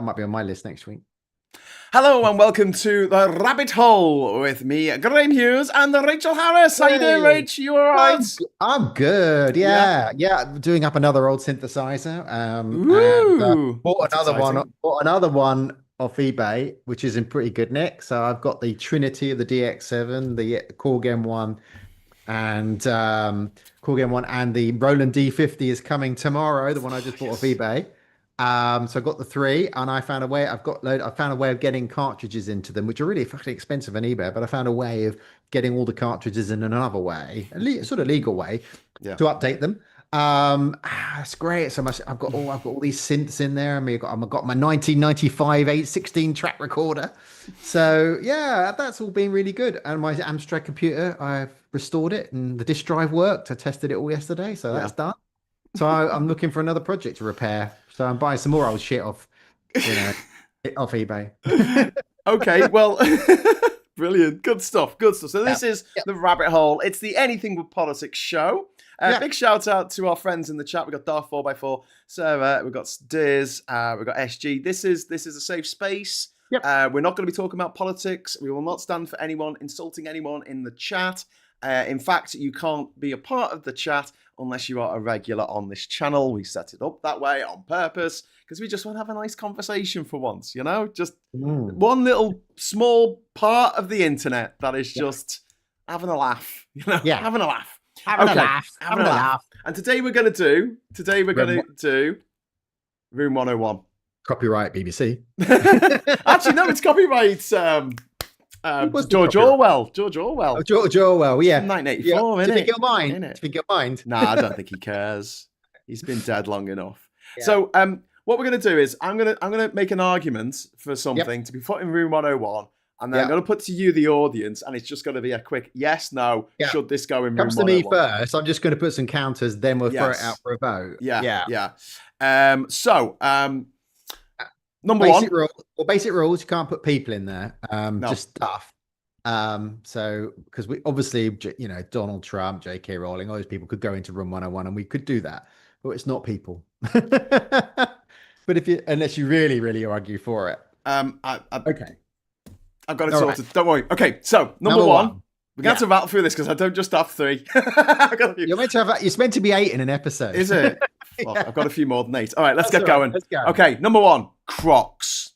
might be on my list next week. Hello and welcome to the Rabbit Hole with me, Graham Hughes, and Rachel Harris. How you doing, Rach? You all right? I'm good. Yeah. Doing up another old synthesizer. And Ooh, bought that's exciting. bought another one off eBay, which is in pretty good nick. So I've got the Trinity of the DX7, the Korg M1, and Korg M1, and the Roland D50 is coming tomorrow. The one I just bought off eBay. So I got the three, and I found a way. I found a way of getting cartridges into them, which are really fucking expensive on eBay. But I found a way of getting all the cartridges in another way, sort of legal way, Yeah. to update them. It's great. So much. I've got all these synths in there. I've got my 1995 816 track recorder. So yeah, that's all been really good. And my Amstrad computer, I've restored it, and the disk drive worked. I tested it all yesterday, so that's done. So I'm looking for another project to repair. So I'm buying some more old shit off eBay. Okay, well, brilliant. Good stuff. Good stuff. So this is the Rabbit Hole. It's the Anything But Politics show. Big shout out to our friends in the chat. We've got Darth 4x4, Sarah, we've got Diz, we've got SG. This is a safe space. Yep. We're not going to be talking about politics. We will not stand for anyone insulting anyone in the chat. In fact, you can't be a part of the chat unless you are a regular on this channel. We set it up that way on purpose because we just want to have a nice conversation for once, you know? Just one little small part of the internet that is just having a laugh, you know? Yeah. Having a laugh. Having a laugh. And today we're going to do Room 101. Copyright BBC. Actually, no, it's copyright George Orwell. George Orwell. Oh, George Orwell, yeah. 1984, isn't it? To think your mind. Nah, I don't think he cares. He's been dead long enough. Yeah. So what we're going to do is I'm going to make an argument for something to be put in Room 101, and then I'm going to put to you, the audience, and it's just going to be a quick yes, no, should this go in Room 101? Comes to me first. I'm just going to put some counters, then we'll throw it out for a vote. Yeah. Number basic rules, you can't put people in there. No. Just stuff. So because we obviously, Donald Trump, J.K. Rowling, all those people could go into Room 101 and we could do that, but it's not people. But unless you really, really argue for it. Okay. I've got it sorted. Right. Don't worry. Okay, so number one. We're going to have to rattle through this because I don't just have three. You're meant to be 8 in an episode. Is it? Well, I've got a few more than 8. All right, let's get going. Let's go. Okay, number one, Crocs.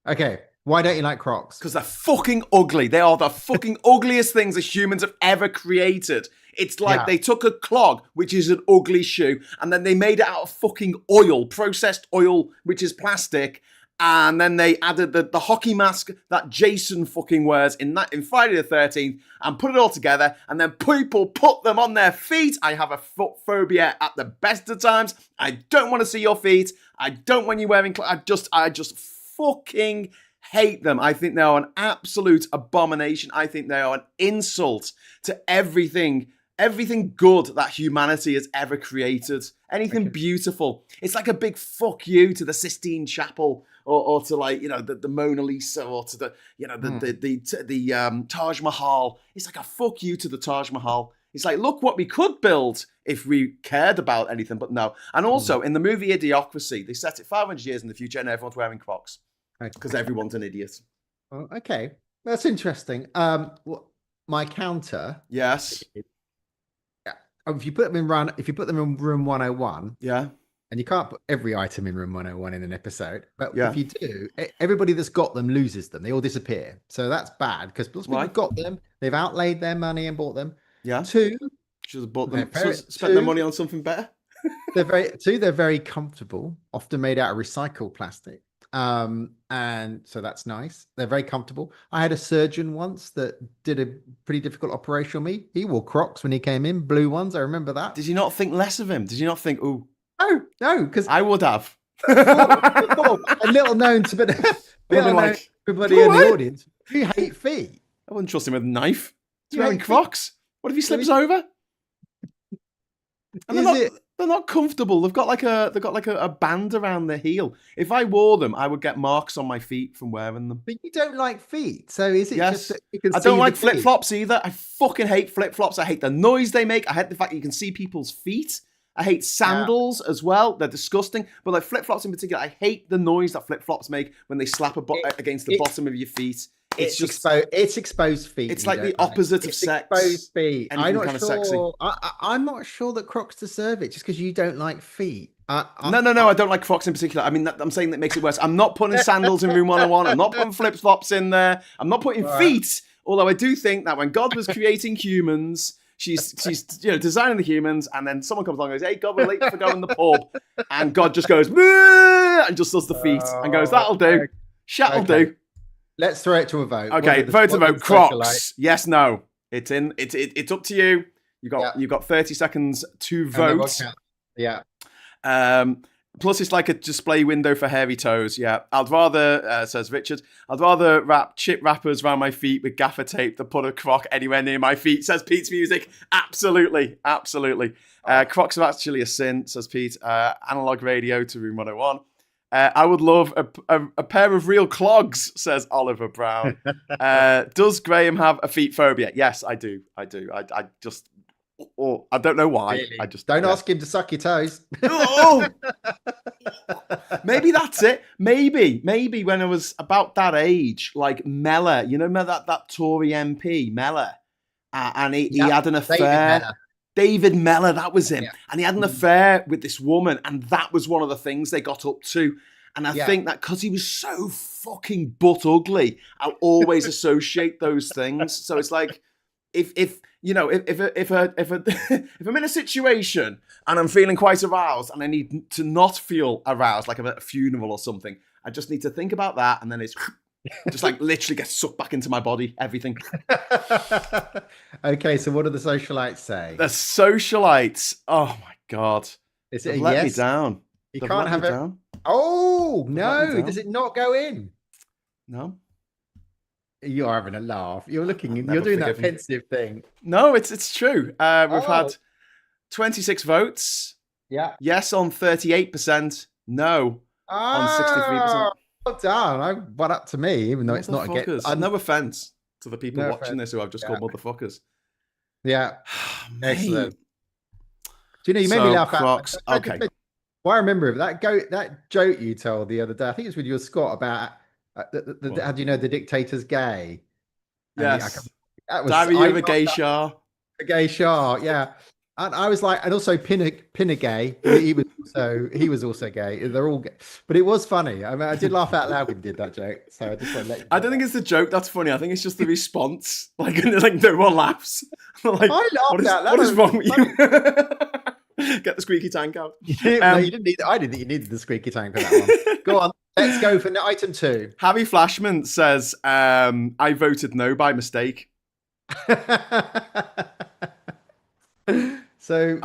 Okay, why don't you like Crocs? Because they're fucking ugly. They are the fucking ugliest things that humans have ever created. It's like they took a clog, which is an ugly shoe, and then they made it out of fucking oil, processed oil, which is plastic. And then they added the hockey mask that Jason fucking wears in Friday the 13th and put it all together. And then people put them on their feet. I have a foot phobia at the best of times. I don't want to see your feet. I don't want you wearing clothes. I just fucking hate them. I think they are an absolute abomination. I think they are an insult to everything good that humanity has ever created. Anything beautiful. It's like a big fuck you to the Sistine Chapel or to the Mona Lisa or to the Taj Mahal. It's like a fuck you to the Taj Mahal. It's like, look what we could build if we cared about anything, but no. And also in the movie Idiocracy, they set it 500 years in the future and everyone's wearing Crocs because everyone's an idiot. Oh, okay, that's interesting. My counter. Yes. If you put them in Room 101, and you can't put every item in Room 101 in an episode, but if you do, everybody that's got them loses them. They all disappear. So that's bad because people have got them. They've outlaid their money and bought them. Yeah. Two, should have bought them. Spent their money on something better. They're very comfortable. Often made out of recycled plastic. And so that's nice. They're very comfortable. I had a surgeon once that did a pretty difficult operation on me. He wore Crocs when he came in, blue ones. I remember that. Did you not think less of him? Did you not think, ooh? No, because I would have. A little known to everybody in the audience. You hate feet. I wouldn't trust him with a knife. He's wearing Crocs. What if he slips over? And they're not comfortable. They've got like a band around the heel. If I wore them, I would get marks on my feet from wearing them. But you don't like feet, so is it just that you can I don't like flip flops either. I fucking hate flip flops. I hate the noise they make. I hate the fact that you can see people's feet. I hate sandals as well. They're disgusting. But like flip-flops in particular, I hate the noise that flip-flops make when they slap against the bottom of your feet. It's just exposed. It's exposed feet. It's like the opposite of sex. Exposed feet. I'm not sure. Sexy. I'm not sure that Crocs deserve it just because you don't like feet. No. I don't like Crocs in particular. I mean, I'm saying that makes it worse. I'm not putting sandals in room 101. I'm not putting flip-flops in there. I'm not putting feet. Although I do think that when God was creating humans, she's designing the humans, and then someone comes along and goes, "Hey, God, we're late for going to the pub," and God just goes, "Meh," and just does the feet and goes, "That'll do. Shat'll do." Let's throw it to a vote. Okay, vote to vote. Crocs. Yes, no. It's in. It's up to you. You've got 30 seconds to vote. Yeah. Plus, it's like a display window for hairy toes. Yeah, I'd rather, says Richard, I'd rather wrap chip wrappers around my feet with gaffer tape than put a Croc anywhere near my feet, says Pete's Music. Absolutely. Crocs are actually a sin, says Pete. Analog radio to room 101. I would love a pair of real clogs, says Oliver Brown. Does Graham have a feet phobia? Yes, I do. I just... Or I don't know why. Really? I just don't ask him to suck your toes. Oh! Maybe that's it. Maybe when I was about that age, like Mellor, that Tory MP Mellor, and he had an affair. David Mellor, that was him, and he had an affair with this woman, and that was one of the things they got up to. And I think that because he was so fucking butt ugly, I'll always associate those things. So it's like, if I'm in a situation and I'm feeling quite aroused and I need to not feel aroused, like I'm at a funeral or something, I just need to think about that, and then it's just like literally gets sucked back into my body, everything. Okay, so what do the socialites say? The socialites, oh my God. They've let me down. You can't have it. Oh, no, does it not go in? No. You're having a laugh. You're doing that pensive thing. No, it's true. We've had 26 votes. Yeah. Yes on 38%. No on 63%. Well done. I went up to me, even though it's not a get. No offense to the people watching this who I've just called motherfuckers. Yeah. Excellent. Do you made me laugh Crocs. Okay. Well, I remember that joke you told the other day. I think it was with you, Scott, about how do you know the dictator's gay? Yes. That was Diary of a Gay Shah. A gay Shah, yeah. And I was like, and also Pinagay, he was also gay. They're all gay. But it was funny. I mean, I did laugh out loud when you did that joke. So I just want to let you know. I don't think it's the joke that's funny. I think it's just the response. Like no one laughs. Like, I laughed out loud. What is wrong with you? Get the squeaky tank out. No, you didn't need. I didn't think you needed the squeaky tank for that one. Go on. Let's go for item 2. Harry Flashman says, I voted no by mistake. So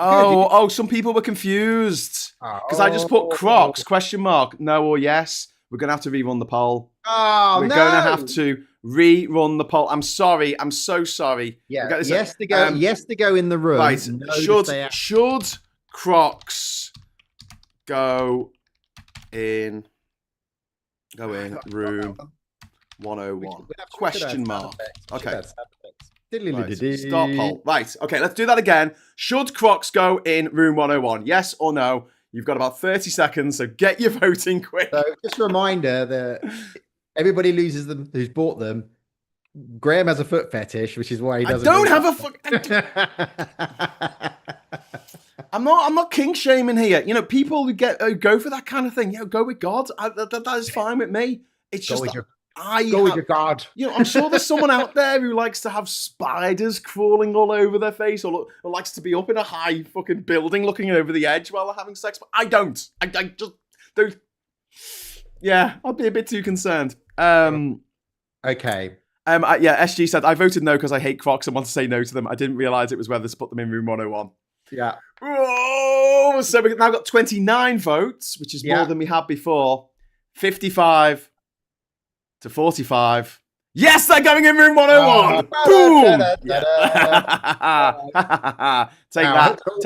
some people were confused because I just put Crocs ? No or yes. We're gonna have to rerun the poll. We're gonna have to rerun the poll. I'm sorry. I'm so sorry. Yeah. Yes to go. Yes to go in the room. Right. Should Crocs go in room 101? ? Okay. Right. Start poll. Right. Okay, let's do that again. Should Crocs go in room 101? Yes or no? You've got about 30 seconds, so get your voting quick. So just a reminder that everybody loses them who's bought them. Graham has a foot fetish, which is why he doesn't. I don't have a foot. I'm not kink shaming here. People who go for that kind of thing, go with God. That is fine with me. It's just with your God. I'm sure there's someone out there who likes to have spiders crawling all over their face, or likes to be up in a high fucking building looking over the edge while they're having sex. But I don't. I just don't. Yeah, I'd be a bit too concerned. Okay. SG said, I voted no because I hate Crocs and want to say no to them. I didn't realise it was whether to put them in room 101. Yeah. Oh, so we've now got 29 votes, which is more than we had before. 55 to 45. Yes, they're going in room 101. Boom! Take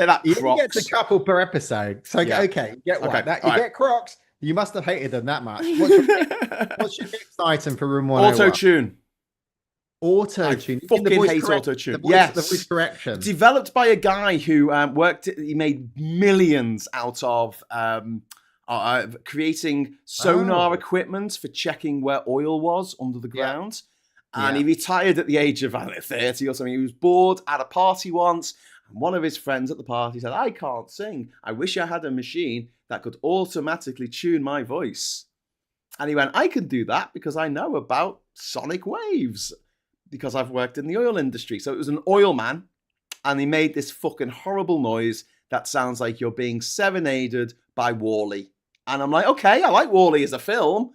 that, You Crocs. get a couple per episode. So, okay, you get one. Okay, you get Crocs. You must have hated them that much. What's your next item for room 101? Autotune. I Auto-tune. You mean fucking hate the Autotune. voice Yes. correction. Developed by a guy who he made millions out of creating sonar Oh, equipment for checking where oil was under the yeah, ground. And yeah. he retired at the age of, I don't know, 30 or something. He was bored at a party once. And one of his friends at the party said, I can't sing. I wish I had a machine that could automatically tune my voice. And he went, I can do that because I know about sonic waves because I've worked in the oil industry. So it was an oil man, and he made this fucking horrible noise that sounds like you're being serenaded by Wall-E. And I'm like, okay, I like Wall-E as a film.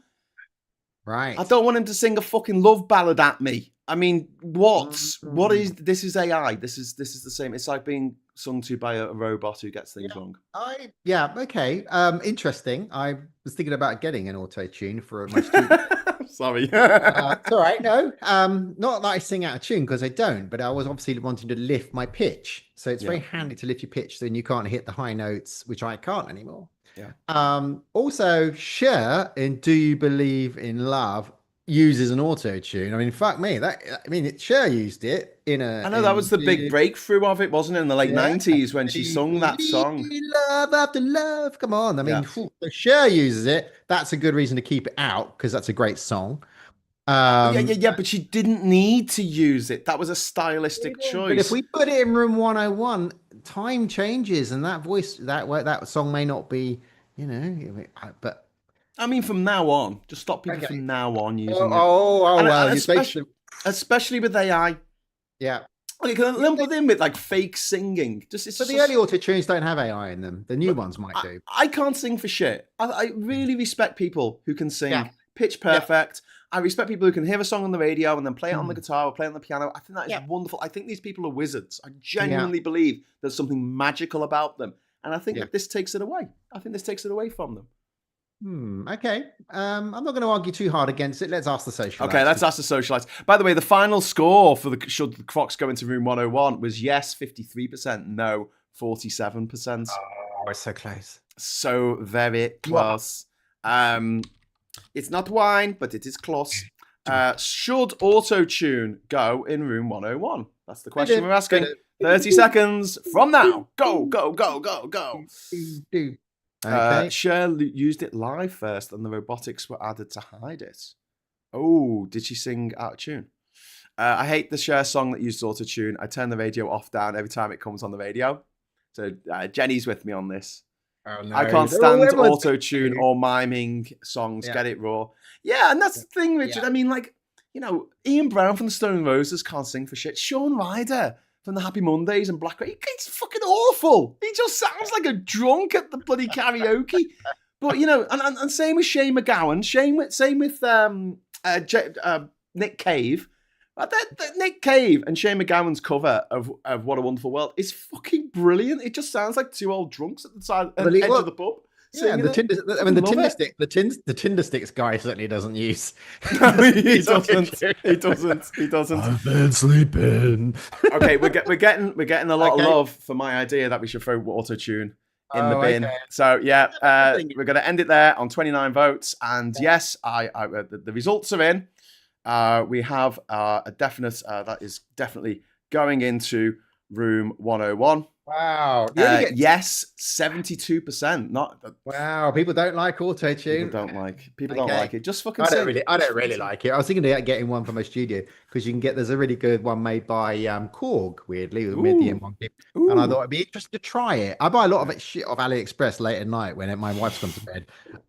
I Right. don't want him to sing a fucking love ballad at me. I mean, what? What is Mm. this? Is AI? This is the same. It's like being sung to by a robot who gets Yeah. things wrong. Okay. Interesting. I was thinking about getting an auto-tune for my studio. Sorry. It's all right. No, not that I sing out of tune because I don't, but I was obviously wanting to lift my pitch. So it's Yeah. very handy to lift your pitch, then you can't hit the high notes, which I can't anymore. Yeah. Also, Cher in "Do You Believe in Love" uses an auto tune. I mean, fuck me, Cher used it in I know that was the big breakthrough of it, wasn't it, in the late yeah. 90s when Do she you sung that believe song? in love after love? Come on, I mean, Yeah. phew, if Cher uses it. That's a good reason to keep it out because that's a great song. Yeah, but she didn't need to use it. That was a stylistic But if choice. we put it in room 101, time changes, and that song may not be, but I mean, from now on, just stop people okay. from now on Oh, using it. oh, oh And, well, and you especially, basically, especially with AI. yeah. Okay, can I Yeah, lump it in with like fake singing? but It's the early just. auto tunes don't have AI in them. The new But ones might I, do. I can't sing for shit. I really respect people who can Yeah, sing pitch yeah, perfect. I respect people who can hear a song on the radio and then play it on the mm, guitar or play it on the piano. I think that is yeah, wonderful. I think these people are wizards. I yeah, genuinely believe there's something magical about them. And I think yeah. that this takes it away. I think this takes it away from them. Okay. I'm not going to argue too hard against it. Let's ask the Okay, socialites. let's ask the socialites. By the way, the final score for the should the Crocs go into room 101 was yes, 53%, no, 47%. Oh, it's so close. So very Wow. close. It's not wine, but it is close. Should auto-tune go in room 101? That's the question we're asking. 30 seconds from now. Go, go, go, go, go. Okay. Cher used it live first, and the robotics were added to hide it. Oh, did she sing out of tune? I hate the Cher song that used auto-tune. I turn the radio off down every time it comes on the radio. So Jenny's with me on this. Oh no. I can't Oh, stand everyone's auto-tune or miming songs. yeah. Get it raw. Yeah, and that's the thing, Richard. Yeah. I mean, like, Ian Brown from the Stone Roses can't sing for shit. Sean Ryder from the Happy Mondays and Black Ray, he's fucking awful. He just sounds like a drunk at the bloody karaoke. But and same with Shane McGowan. Same with Nick Cave. Nick Cave and Shane McGowan's cover of What a Wonderful World is fucking brilliant. It just sounds like two old drunks at the side edge of the pub. Yeah, and the Tinder. I mean, the Tinder sticks guy certainly doesn't use. No, he doesn't. He doesn't. I've been sleeping. Okay, we're getting a lot of love for my idea that we should throw autotune in the bin. Okay. So yeah, we're going to end it there on 29 votes. And yes, the results are in. We have a definite that is definitely going into room 101. Wow. Yes, 72%. Not wow. People don't like auto people tune. don't like it. Just fucking. I don't really like it. I was thinking about getting one for my studio because there's a really good one made by Korg, weirdly, with the M1 chip. And I thought it'd be interesting to try it. I buy a lot of it shit off AliExpress late at night when my wife's gone to bed,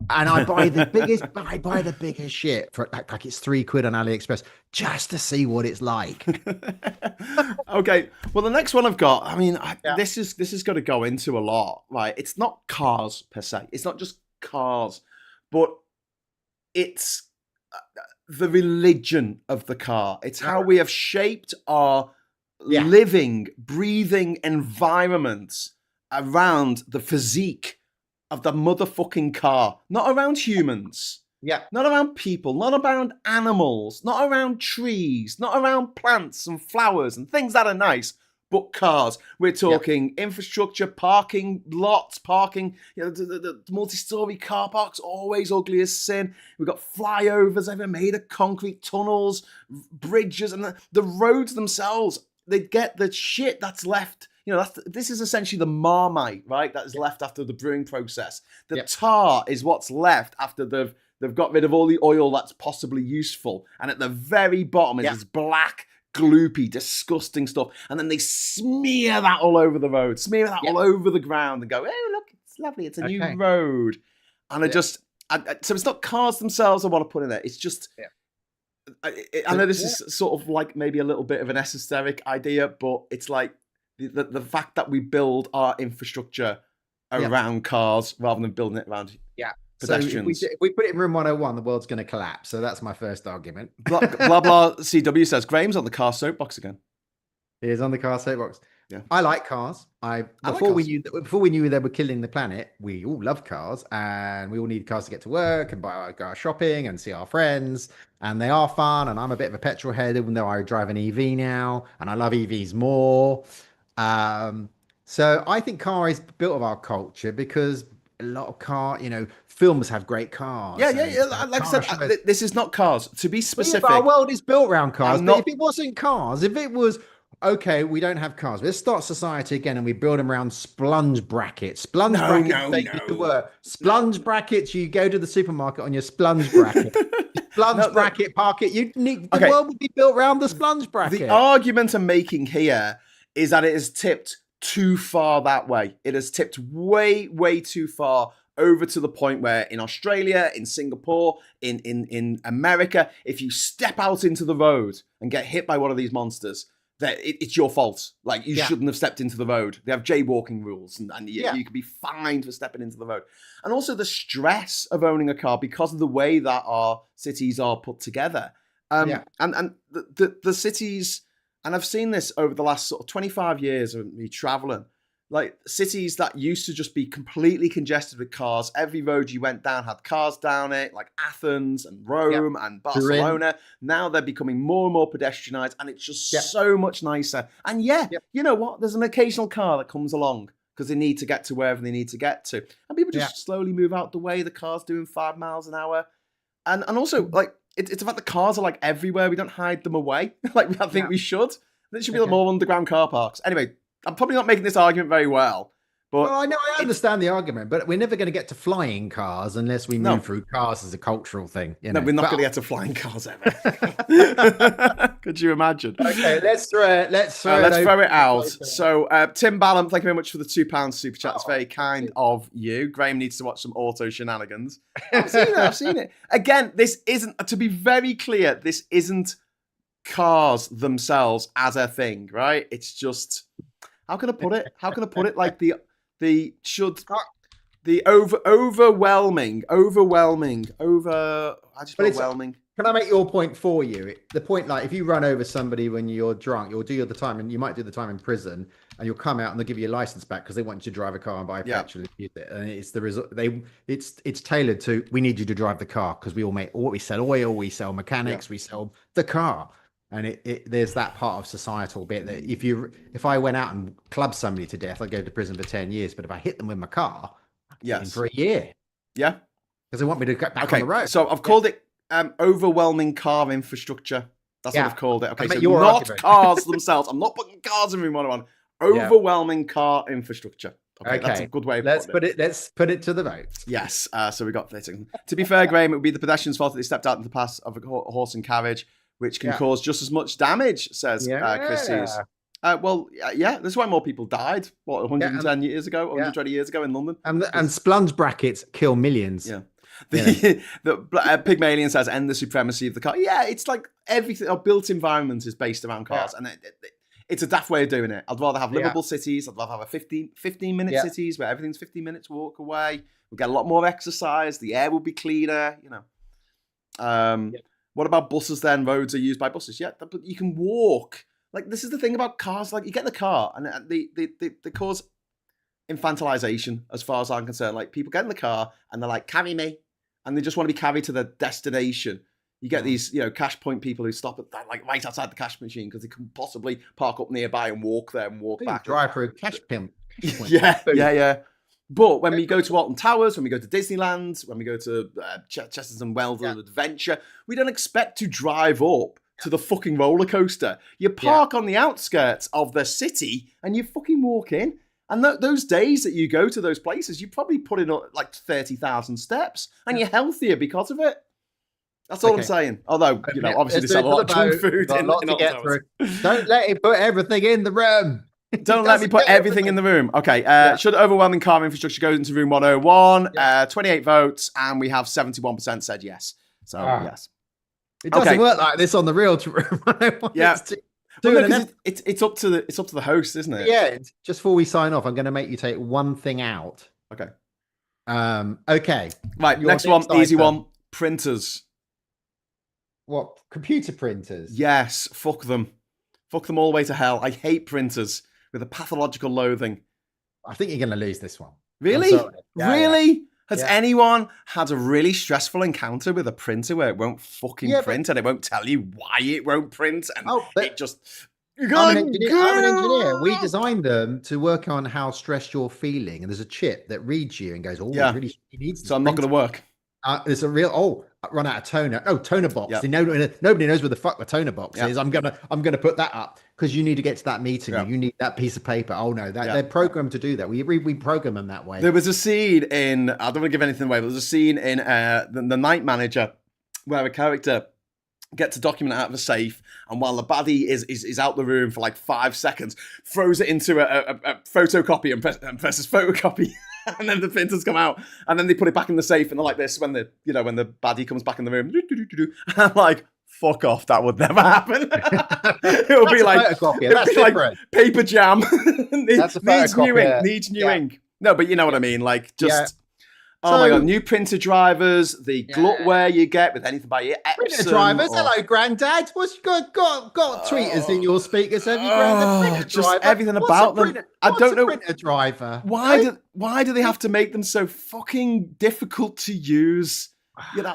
and I buy the biggest shit for like it's £3 on AliExpress just to see what it's like. Okay, well the next one I've got. I mean, this is going to go into a lot, right? It's not cars per se. It's not just cars, but it's the religion of the car. It's how we have shaped our living, breathing environments around the physique of the motherfucking car, not around humans. Yeah. Not around people, not around animals, not around trees, not around plants and flowers and things that are nice, but cars. We're talking infrastructure, parking lots, parking. The multi-story car parks always ugly as sin. We've got flyovers ever made of concrete, tunnels, bridges, and the roads themselves. They get the shit that's left. This is essentially the marmite, right? That is left after the brewing process. The tar is what's left after they've got rid of all the oil that's possibly useful. And at the very bottom is this black, gloopy, disgusting stuff. And then they smear that all over the road, smear that all over the ground and go, oh, look, it's lovely. It's a new road. And so it's not cars themselves I want to put in there. It's just... I know this is sort of like maybe a little bit of an esoteric idea, but it's like the fact that we build our infrastructure around cars rather than building it around pedestrians. So if we put it in room 101, the world's going to collapse. So that's my first argument. Blah blah CW says Graham's on the car soapbox again. He is on the car soapbox. Yeah, I like cars. Before we knew they were killing the planet, we all love cars, and we all need cars to get to work and go our shopping and see our friends, and they are fun. And I'm a bit of a petrol head, even though I drive an EV now, and I love EVs more. So I think car is built of our culture because a lot of films have great cars. Yeah. Like I said, this is not cars. To be specific, our world is built around cars. But if it wasn't cars, if it was... Okay, we don't have cars. Let's start society again, and we build them around splunge brackets. Splunge brackets. You go to the supermarket on your splunge bracket. Bracket, park it. The world would be built around the splunge bracket. The argument I'm making here is that it has tipped too far that way. It has tipped way, way too far over to the point where in Australia, in Singapore, in America, if you step out into the road and get hit by one of these monsters, that it's your fault. Like, you shouldn't have stepped into the road. They have jaywalking rules, and you can be fined for stepping into the road. And also the stress of owning a car because of the way that our cities are put together. And the cities, and I've seen this over the last sort of 25 years of me traveling, like cities that used to just be completely congested with cars. Every road you went down had cars down it, like Athens and Rome and Barcelona. Now they're becoming more and more pedestrianized, and it's just so much nicer. And you know what? There's an occasional car that comes along because they need to get to wherever they need to get to. And people just slowly move out the way. The car's doing 5 miles an hour. And also, like, it's the fact that cars are, like, everywhere. We don't hide them away. Like, I think we should. There should be like more underground car parks. Anyway, I'm probably not making this argument very well. But I know, I understand the argument, but we're never going to get to flying cars unless we move through cars as a cultural thing. No, we're not going to get to flying cars ever. Could you imagine? Okay, let's throw it out. So, Tim Ballum, thank you very much for the £2 super chat. It's very kind of you. Graham needs to watch some auto shenanigans. I've seen it. Again, this isn't, to be very clear, this isn't cars themselves as a thing, right? It's just... How can I put it? Like overwhelming. Can I make your point for you? The point, like, if you run over somebody when you're drunk, you'll do the time, and you might do the time in prison, and you'll come out and they'll give you your license back because they want you to drive a car and buy petrol and use it. And it's the result. It's tailored to, we need you to drive the car because we sell oil, we sell mechanics, we sell the car. And there's that part of societal bit that if I went out and clubbed somebody to death, I'd go to prison for 10 years. But if I hit them with my car, in for a year. Yeah. Because they want me to get back on the road. So I've called it overwhelming car infrastructure. That's what I've called it. Okay, so not cars themselves. I'm not putting cars in room 101. Overwhelming car infrastructure. Okay, that's a good way of putting it. Let's put it to the vote. Yes. So we got this. To be fair, Graham, it would be the pedestrians' fault that they stepped out into the path of a horse and carriage, which can cause just as much damage, says Chris Hughes. That's why more people died, 110 years ago, 120 years ago in London. And splunge brackets kill millions. Yeah. The Pygmalion says, end the supremacy of the car. Yeah, it's like everything, our built environment is based around cars. And it's a daft way of doing it. I'd rather have livable cities. I'd rather have a 15-minute cities where everything's 15 minutes walk away. We'll get a lot more exercise. The air will be cleaner, What about buses then? Roads are used by buses. Yeah, but you can walk. Like, this is the thing about cars. Like, you get in the car and they cause infantilization as far as I'm concerned. Like, people get in the car and they're like, carry me. And they just want to be carried to their destination. You get these, cash point people who stop at like right outside the cash machine because they couldn't possibly park up nearby and walk there and walk back. Drive through a cash point. Yeah. But when we go to Alton Towers, when we go to Disneyland, when we go to Chesterton Wells Adventure, we don't expect to drive up to the fucking roller coaster. You park on the outskirts of the city and you fucking walk in. And those days that you go to those places, you probably put in like 30,000 steps and you're healthier because of it. That's all I'm saying. Although, obviously they sell a lot of junk food in Alton Towers. Don't let it put everything in the room. Don't let me put everything in the room. Okay. Should overwhelming car infrastructure go into room 101? 28 votes, and we have 71% said yes. So, yes. It doesn't work like this on the real room 101. Yeah. It's up to the host, isn't it? Yeah. Just before we sign off, I'm going to make you take one thing out. Okay. Okay. Right. Next one. Easy one. Printers. What? Computer printers? Yes. Fuck them. Fuck them all the way to hell. I hate printers with a pathological loathing. I think you're going to lose this one. Really? Really? Has anyone had a really stressful encounter with a printer where it won't fucking print and it won't tell you why it won't print and it just... I'm an engineer. We designed them to work on how stressed you're feeling. And there's a chip that reads you and goes, really needs so I'm not going to work. There's a real run out of toner. Oh, toner box. Yep. Nobody knows where the fuck the toner box is. I'm gonna put that up because you need to get to that meeting. You need that piece of paper. Oh no, they're programmed to do that. We program them that way. There was a scene in, I don't want to give anything away, but there's a scene in the Night Manager where a character gets a document out of a safe, and while the baddie is out the room for like 5 seconds, throws it into a photocopy and presses photocopy. And then the printers come out, and then they put it back in the safe, and they're like this when the baddie comes back in the room. And I'm like, fuck off, that would never happen. It would be like paper jam. Needs new ink. No, but you know what I mean. Like just. Oh my god, new printer drivers, the glutware you get with anything by Epson. Printer drivers, hello, granddad. What's got tweeters in your speakers? Have you granddad? Just driver? Everything about them. I don't know. Printer driver. Why do they have to make them so fucking difficult to use?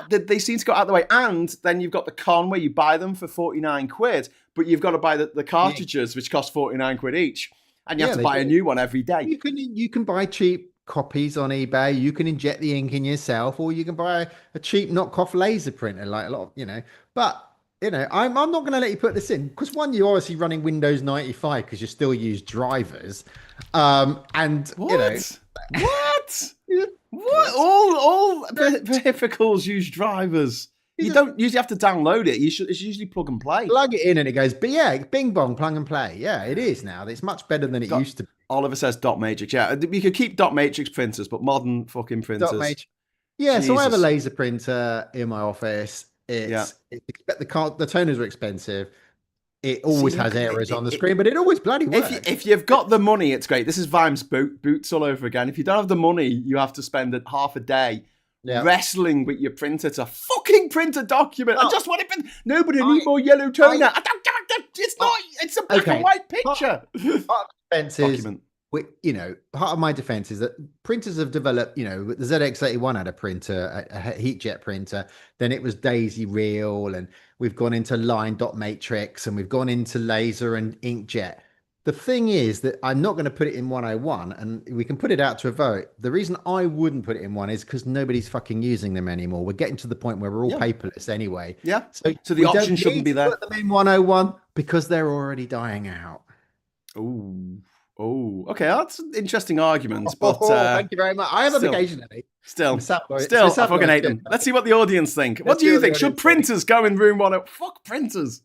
They seem to go out of the way. And then you've got the con where you buy them for 49 quid, but you've got to buy the cartridges, which cost 49 quid each. And you have to buy a new one every day. You can buy cheap copies on eBay. You can inject the ink in yourself, or you can buy a cheap knockoff laser printer, like a lot of, But I'm not going to let you put this in because one, you're obviously running Windows 95 because you still use drivers, and what? What? All peripherals use drivers. You don't usually have to download it. It's usually plug and play. Plug it in and it goes, but bing bong, plug and play. Yeah, it is now. It's much better than it used to be. Oliver says dot matrix. Yeah, you could keep dot matrix printers, but modern fucking printers. Yeah, Jesus. So I have a laser printer in my office. The toners are expensive. It always has errors on the screen, but it always bloody works. If you've got the money, it's great. This is Vime's boots all over again. If you don't have the money, you have to spend half a day wrestling with your printer to fucking print a document. I just want it print. Nobody need more yellow toner. I don't give a. It's not. It's a black and white picture. Document. Part of my defense is that printers have developed, the ZX81 had a printer, a heat jet printer, then it was daisy reel, and we've gone into line dot matrix, and we've gone into laser and inkjet. The thing is that I'm not going to put it in 101, and we can put it out to a vote. The reason I wouldn't put it in one is because nobody's fucking using them anymore. We're getting to the point where we're all paperless anyway. Yeah. So the option shouldn't be there. Put them in 101 because they're already dying out. Oh, okay. That's an interesting argument. But thank you very much. I have them occasionally. Still, I fucking hate them. Let's see what the audience think. What do you think? Should printers go in room 101? Fuck printers.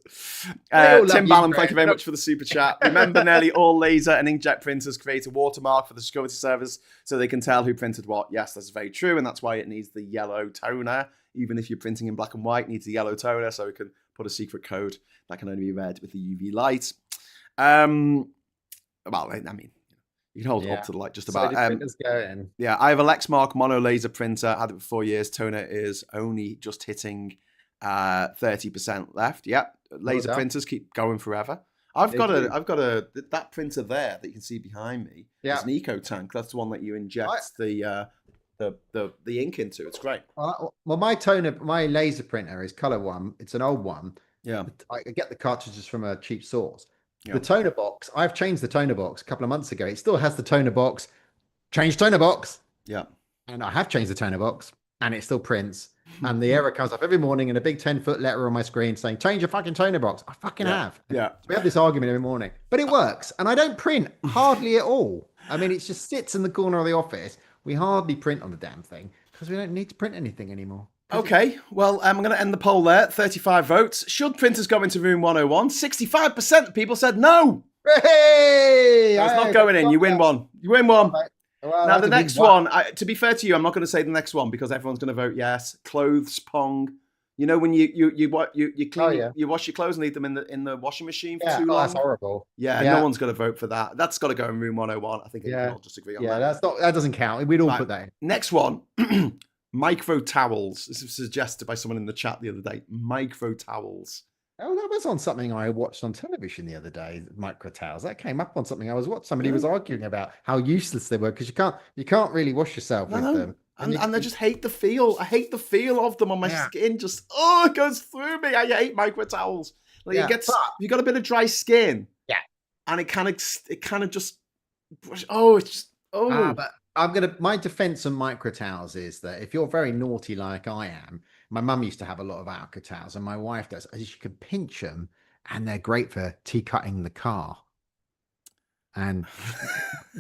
Tim Ballon, thank you very much for the super chat. Remember, nearly all laser and inkjet printers create a watermark for the security service so they can tell who printed what. Yes, that's very true, and that's why it needs the yellow toner. Even if you're printing in black and white, it needs the yellow toner so it can put a secret code that can only be read with the UV light. Well, I mean, you can hold it up to the light just about. Yeah, I have a Lexmark mono laser printer. Had it for 4 years. Toner is only just hitting 30% left. Yeah, laser printers keep going forever. I've got that printer there that you can see behind me. Yeah, it's an Eco Tank. That's the one that you inject the the ink into. It's great. Well, my laser printer is color one. It's an old one. Yeah. I get the cartridges from a cheap source. The Yeah. toner box, I've changed the toner box a couple of months ago. It still has the toner box. Change toner box. Yeah. And I have changed the toner box and it still prints. And the error comes up every morning in a big 10-foot letter on my screen saying, change your fucking toner box. I fucking have. Yeah. We have this argument every morning, but it works. And I don't print hardly at all. I mean, it just sits in the corner of the office. We hardly print on the damn thing because we don't need to print anything anymore. Okay, well, I'm going to end the poll there. 35 votes. Should printers go into room 101? 65% of people said no. Hey! So it's not going in. You win one. You win one. Well, now, the next one, to be fair to you, I'm not going to say the next one because everyone's going to vote yes. Clothes pong. You know when you clean, you wash your clothes and leave them in the washing machine for too long? That's horrible. Yeah, no one's going to vote for that. That's got to go in room 101. I think we can all just agree on that. That doesn't count. We'd all put that in. Next one. Microtowels. This was suggested by someone in the chat the other day. Microtowels. Oh, that was on something I watched on television the other day. Microtowels. That came up on something I was watching. Somebody was arguing about how useless they were because you can't really wash yourself with them. And I just hate the feel. I hate the feel of them on my skin. Just it goes through me. I hate microtowels. Like you got a bit of dry skin. Yeah. And it kind of just but my defense on microtowels is that if you're very naughty like I am, my mum used to have a lot of Alcatals and my wife does, as you can pinch them and they're great for tea cutting the car and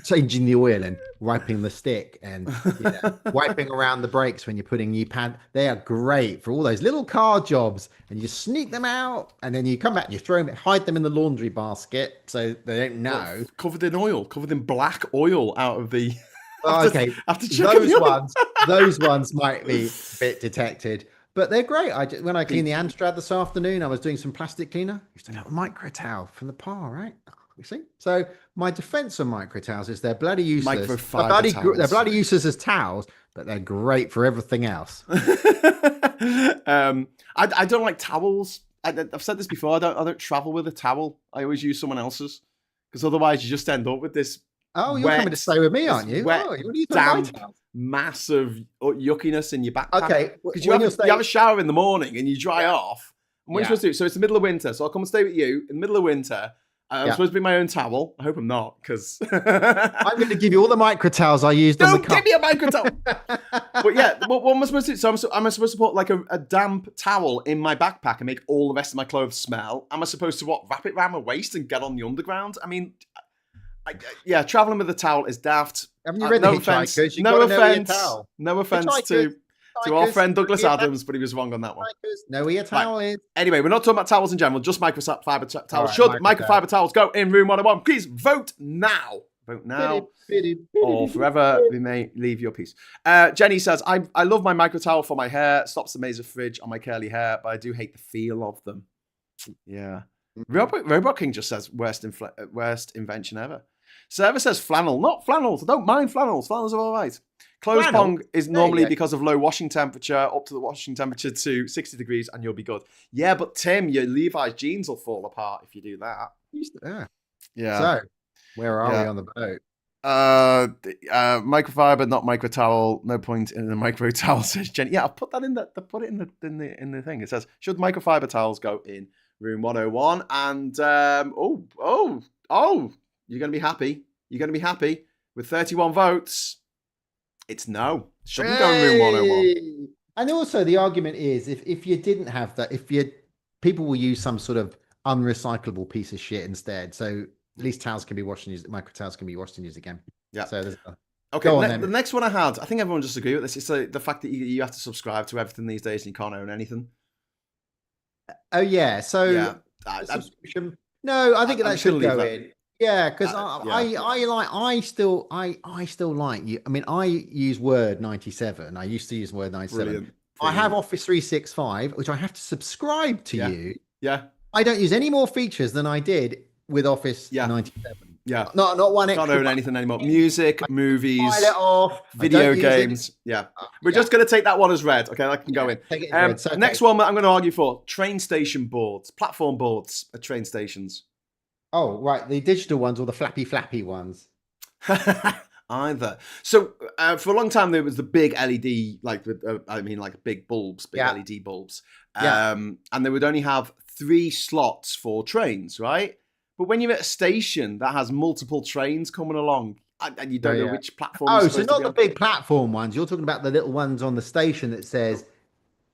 changing the oil and wiping the stick and wiping around the brakes when you're putting new pad. They are great for all those little car jobs and you sneak them out and then you come back and you throw them, hide them in the laundry basket so they don't know. Covered in black oil out of the... Okay, those ones might be a bit detected, but they're great. When I cleaned the Amstrad this afternoon, I was doing some plastic cleaner. Used to have a microtowel from the par, right? You see? So my defense on microtowels is they're bloody useless. They're bloody useless as towels, but they're great for everything else. I don't like towels. I've said this before. I don't travel with a towel. I always use someone else's because otherwise you just end up with this. Oh, you're coming to stay with me, aren't you? Wet, damp, massive yuckiness in your backpack. Okay, because you have a shower in the morning and you dry off. And what are you supposed to do? So it's the middle of winter. So I'll come and stay with you in the middle of winter. I'm supposed to bring my own towel. I hope I'm not, because I'm going to give you all the microtowels I used on the car. Don't give me a microtowel. But yeah, what am I supposed to do? So am I supposed to put like a damp towel in my backpack and make all the rest of my clothes smell? Am I supposed to wrap it around my waist and get on the underground? I mean, traveling with a towel is daft. Haven't you read the Hitchhikers? No offense to our friend Douglas Adams, but he was wrong on that one. Know where your towel is. Anyway, we're not talking about towels in general, just microfiber towels. Should microfiber towels go in room 101? Please vote now. Vote now or forever remain, leave your peace. Jenny says, I love my micro towel for my hair. Stops the mazer fridge on my curly hair, but I do hate the feel of them. Yeah. Robot King just says, worst invention ever. Server says flannel. Not flannels. I don't mind flannels. Flannels are all right. Clothes pong is normally because of low washing temperature, up to the washing temperature to 60 degrees, and you'll be good. Yeah, but Tim, your Levi's jeans will fall apart if you do that. Yeah. So, where are we on the boat? Microfiber, not micro towel. No point in the micro towel, says Jenny. Yeah, I'll put that in the in the thing. It says, should microfiber towels go in room 101? And you're gonna be happy. You're gonna be happy with 31 votes. It's no. Shouldn't go in room 101. And also the argument is if you didn't have that, people will use some sort of unrecyclable piece of shit instead. So at least towels can be washed and used, micro towels can be washed and used again. Yeah. So there's okay. The next one I had, I think everyone just agree with this. It's the fact that you have to subscribe to everything these days and you can't own anything. Oh yeah. So subscription. No, I think that should go in. Yeah, because I still like you. I mean, I use Word 97. I used to use Word 97. Brilliant. I have Office 365, which I have to subscribe to you. Yeah. I don't use any more features than I did with Office 97. Yeah. Not one extra. Can't own anything anymore. Music, movies, off, video games. Yeah. We're just going to take that one as read. Okay, that can go in. Take it as read. Next one I'm going to argue for, train station boards, platform boards at train stations. Oh, right. The digital ones or the flappy ones? either. So for a long time there was the big LED, like like big bulbs, big Yeah. LED bulbs, Yeah. and they would only have 3 slots for trains, right? But when you're at a station that has multiple trains coming along, and you don't know which platform you're Oh, so supposed to not be the on. big platform ones. You're talking about the little ones on the station that says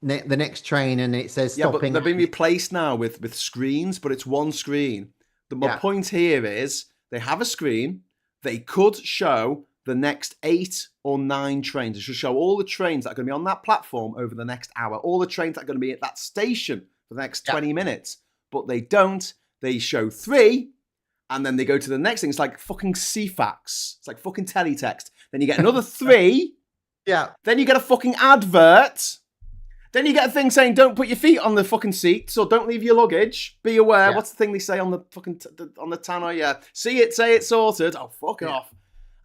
the next train and it says Yeah, but stopping. they're being replaced now with screens, but it's one screen. My Yeah. point here is they have a screen. They could show the next 8 or 9 trains. It should show all the trains that are going to be on that platform over the next hour, all the trains that are going to be at that station for the next 20 minutes. But they don't. They show 3, and then they go to the next thing. It's like fucking CFAX. It's like fucking teletext. Then you get another 3. Yeah. Then you get a fucking advert. Then you get a thing saying, don't put your feet on the fucking seats or don't leave your luggage. Be aware. Yeah. What's the thing they say on the fucking on the tannoy? Yeah. See it, say it's sorted. Oh, fuck off.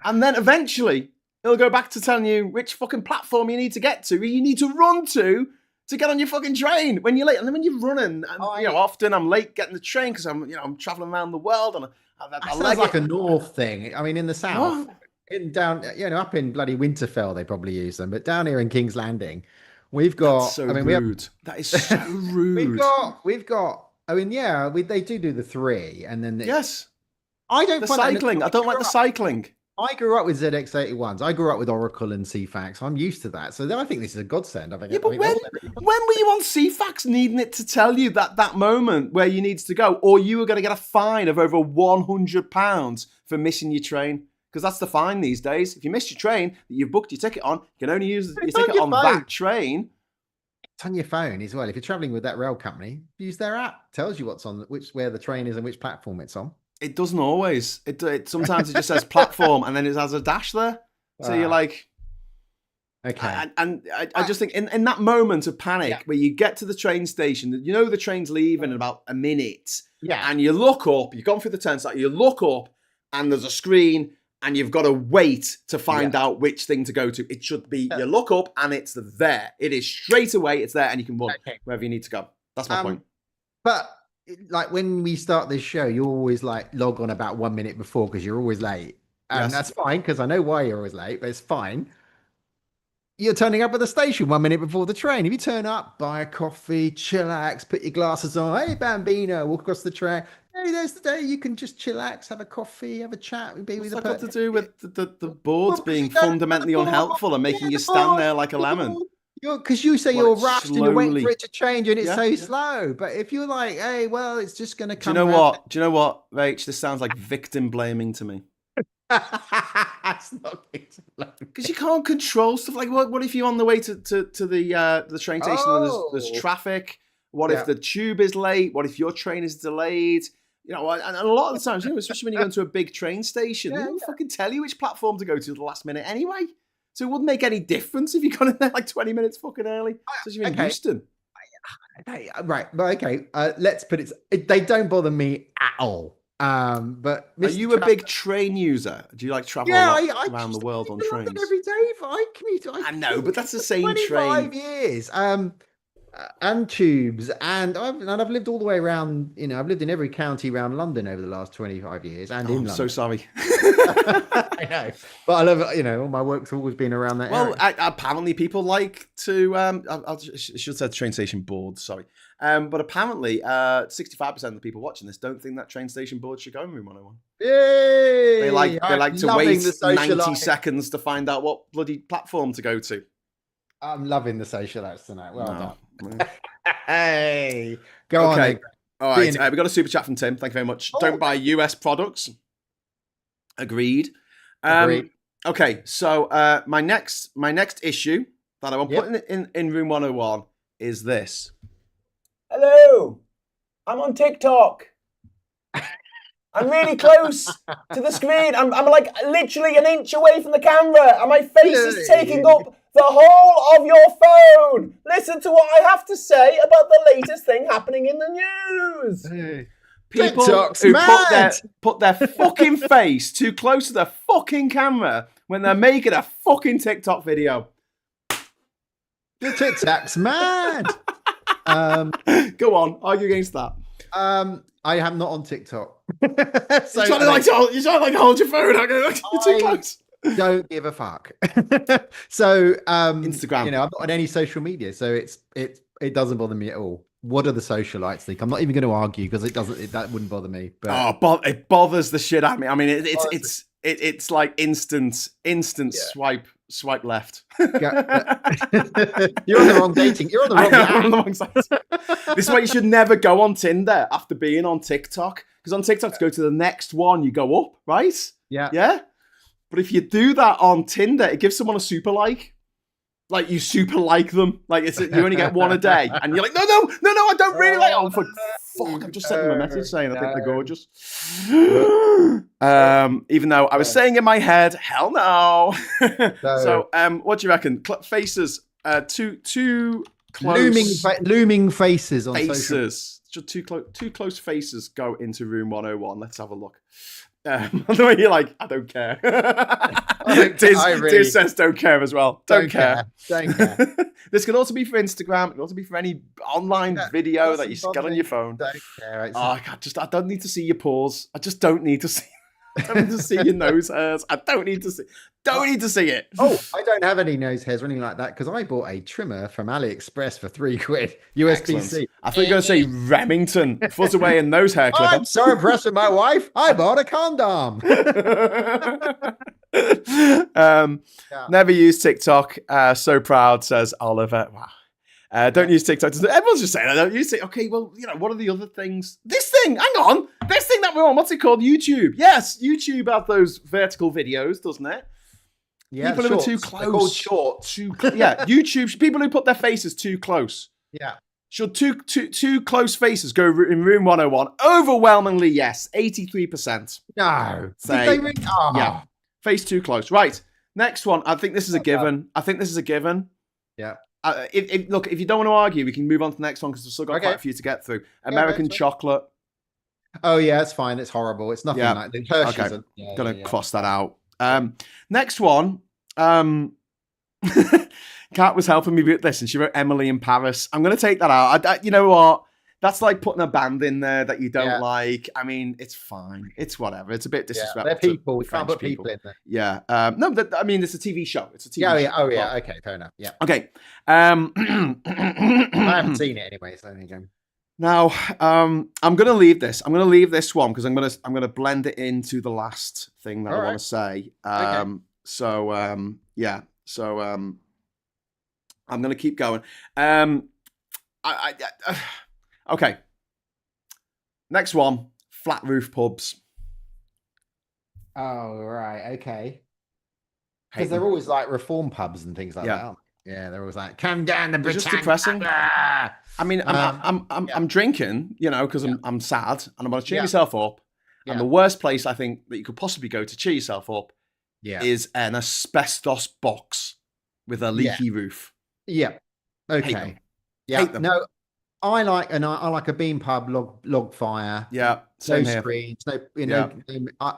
And then eventually it'll go back to telling you which fucking platform you need to get to, you need to run to get on your fucking train when you're late. And then when you're running, often I'm late getting the train because I'm traveling around the world. And that sounds like a North thing. I mean, in the South, up in bloody Winterfell, they probably use them. But down here in King's Landing, we've got. That's so rude. That is so rude. We've got. I mean, they do the 3, and then yes. I don't the find cycling. I don't like the cycling. I grew up with ZX81s. I grew up with Oracle and CFAX. I'm used to that. So I think this is a godsend. When were you on CFAX needing it to tell you that moment where you needs to go, or you were going to get a fine of over £100 for missing your train? Because that's the fine these days. If you missed your train that you've booked your ticket on, you can only use your ticket on that train. It's on your phone as well. If you're traveling with that rail company, use their app. It tells you what's on where the train is and which platform it's on. It doesn't always. It sometimes it just says platform and then it has a dash there. So you're like, okay. And I just think in that moment of panic where you get to the train station, the train's leaving in about a minute. Yeah. And you look up, you've gone through the turnstile, you look up and there's a screen and you've got to wait to find out which thing to go to. It should be, you look up and it's there. It is straight away, it's there and you can run wherever you need to go. That's my point. But like when we start this show, you always like log on about 1 minute before because you're always late. And that's fine because I know why you're always late, but it's fine. You're turning up at the station 1 minute before the train. If you turn up, buy a coffee, chillax, put your glasses on. Hey, Bambino, walk across the track. Hey, there's the day you can just chillax, have a coffee, have a chat. What's that got to do with the boards being fundamentally unhelpful and making you stand there like a lemon? Because you say you're rushed and you're waiting for it to change and it's so slow. But if you're like, hey, well, it's just going to come. Do you know what, Rach? This sounds like victim blaming to me. That's not victim blaming. Because you can't control stuff. Like, what if you're on the way to the train station and there's traffic? What if the tube is late? What if your train is delayed? And a lot of the times, especially when you go into a big train station, they don't fucking tell you which platform to go to at the last minute anyway. So it wouldn't make any difference if you got in there like 20 minutes fucking early. So you're in Houston. Right. Well, okay. Let's put it. They don't bother me at all. But are you a big train user? Do you like travel around the world on trains? Every day, I commute. I know, but that's the same 25 years. And tubes, and I've lived all the way around. I've lived in every county around London over the last 25 years, and in London. So sorry. I know, but I love it. All my work's always been around that area. Well, apparently people like to. I should say train station boards. Sorry, but apparently 65% of the people watching this don't think that train station board should go in room 101. Yay! They like to wait 90 seconds to find out what bloody platform to go to. I'm loving the socialites tonight. Well done. Hey, go on. Okay. All right. We got a super chat from Tim. Thank you very much. Don't buy US products. Agreed. Okay. So my next issue that I want putting in room 101 is this. Hello. I'm on TikTok. I'm really close to the screen. I'm like literally an inch away from the camera, and my face is taking up the whole of your phone. Listen to what I have to say about the latest thing happening in the news. Hey. People who put their fucking face too close to the fucking camera when they're making a fucking TikTok video. Your TikTok's mad. Go on, argue against that. I am not on TikTok. So you're trying to hold your phone. You're too close. don't give a fuck. So, Instagram. I'm not on any social media, so it doesn't bother me at all. What do the socialites think? I'm not even going to argue because that wouldn't bother me. But Oh, it bothers the shit out of me. I mean, honestly, it's like instant yeah, swipe left. yeah. You're on the wrong dating. You're on the I wrong am on app. the wrong side. This is why you should never go on Tinder after being on TikTok. Because on TikTok, to go to the next one, you go up, right? Yeah. Yeah. But if you do that on Tinder, it gives someone a super like. Like you super like them. Like you only get one a day. And you're like, no, I don't really like them. Fuck, I've just sent them a message saying I think they're gorgeous. Even though I was saying in my head, hell no. So what do you reckon? Faces, too close. Looming faces on social. Faces. Too close faces go into room 101. Let's have a look. The way you're like, I don't care. Diz says don't care as well. Don't care. Don't care. This can also be for Instagram. It can also be for any online video that you get on your phone. Don't care. I don't need to see your paws. I just don't need to see. I don't need to see your nose hairs. I don't need to see. Don't need to see it. Oh, I don't have any nose hairs or anything like that because I bought a trimmer from AliExpress for £3. USB-C. I thought you were going to say Remington, foot away and nose hair clipper. I'm so impressed with my wife. I bought a condom. Never use TikTok. So proud, says Oliver. Wow. Don't use TikTok. Everyone's just saying I don't use it. Okay, well, what are the other things? This thing, hang on. This thing that we're on, what's it called? YouTube. Yes, YouTube have those vertical videos, doesn't it? Yeah, people who are too close. They're called shorts. YouTube. People who put their faces too close. Yeah. Should two close faces go in room 101? Overwhelmingly, yes. 83%. No. Say, did they really? Oh. Yeah. Face too close. Right. Next one. I think this is a given. Yeah. Look, if you don't want to argue, we can move on to the next one because we've still got quite a few to get through. American chocolate. Oh, yeah, it's fine. It's horrible. It's nothing like the Hershey's. Okay. Gonna cross that out. Next one. Kat was helping me with this and she wrote Emily in Paris. I'm going to take that out. You know what? That's like putting a band in there that you don't like. I mean, it's fine. It's whatever. It's a bit disrespectful. They're people. We can't put people in there. Yeah. No, I mean, it's a TV show. It's a TV show. Yeah. Oh, yeah. Okay, fair enough. Yeah. Okay. I haven't seen it anyway, so there you go. Now, I'm going to leave this. I'm going to leave this one because I'm going to blend it into the last thing that I want to say. Okay. So I'm going to keep going. Okay. Next one, flat roof pubs. Oh, right. Okay. Because they're always like reform pubs and things like that, aren't they? Yeah, they're always like, come down the Britannia. Just depressing. I mean, I'm drinking, because I'm sad and I'm going to cheer myself up. Yeah. And the worst place I think that you could possibly go to cheer yourself up is an asbestos box with a leaky roof. Yeah. Okay. Yeah. No, I like a bean pub, log fire. Yeah. No screens. No,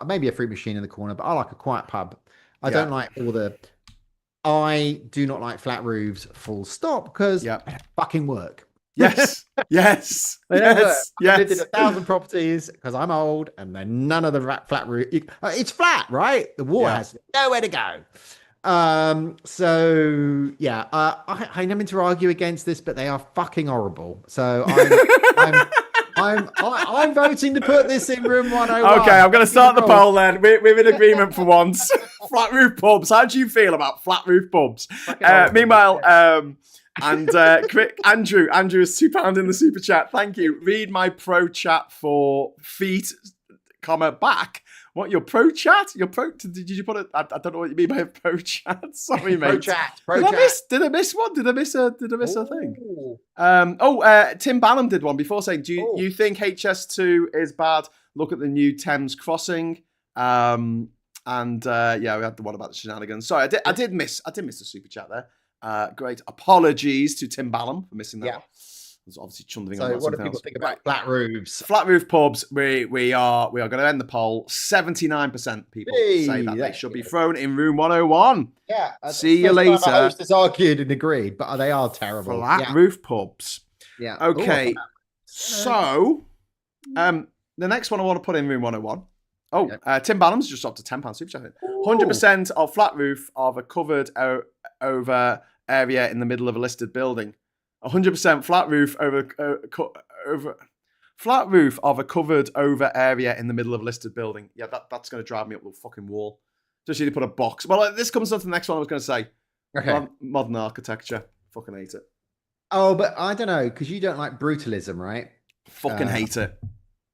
maybe a fruit machine in the corner, but I like a quiet pub. I don't like I do not like flat roofs, full stop, because they don't fucking work. Yes. Yes. They don't work. I've lived in 1,000 properties because I'm old, and then none of the flat roof. It's flat, right? The water has nowhere to go. So yeah, I never mean to argue against this, but they are fucking horrible. So I'm voting to put this in room 101. Okay, I'm going to start the poll then. We're in agreement for once. Flat roof pubs. How do you feel about flat roof pubs? Meanwhile, Andrew is £2 in the super chat. Thank you. Read my pro chat for feet, back. What, your pro chat? Did you put it? I don't know what you mean by a pro chat. Sorry, mate. Pro chat. Did I miss one? Did I miss a thing? Tim Ballum did one before saying, do you think HS2 is bad? Look at the new Thames crossing. We had the one about the shenanigans. Sorry, I did miss the super chat there. Great. Apologies to Tim Ballum for missing that one. There's obviously chundering on what do people think about flat roofs? Flat roof pubs. We are going to end the poll. 79% people say that they should be thrown in room 101. Yeah. See you later. The host has argued and agreed, but they are terrible. Flat roof pubs. Yeah. Okay. So, the next one I want to put in room 101 Oh, Tim Ballum's just dropped a £10 super chat. 100% of flat roof of a covered over area in the middle of a listed building. 100% flat roof over flat roof of a covered over area in the middle of a listed building. Yeah, that's going to drive me up the fucking wall. Just need to put a box. Well, this comes on to the next one I was going to say. Okay. Modern architecture. Fucking hate it. Oh, but I don't know, because you don't like brutalism, right? Fucking hate it.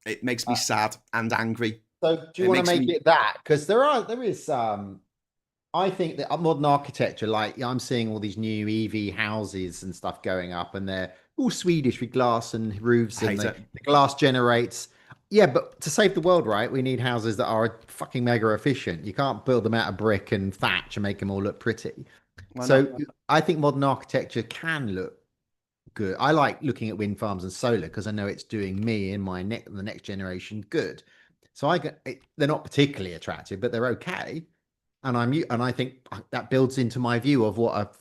It makes me sad and angry. So do you want to make it that? Because there is I think that modern architecture, like I'm seeing all these new EV houses and stuff going up, and they're all Swedish with glass and roofs, and the glass generates. Yeah, but to save the world, right, we need houses that are fucking mega efficient. You can't build them out of brick and thatch and make them all look pretty. So I think modern architecture can look good. I like looking at wind farms and solar because I know it's doing me and the next generation good. So they're not particularly attractive, but they're okay. And I think that builds into my view of what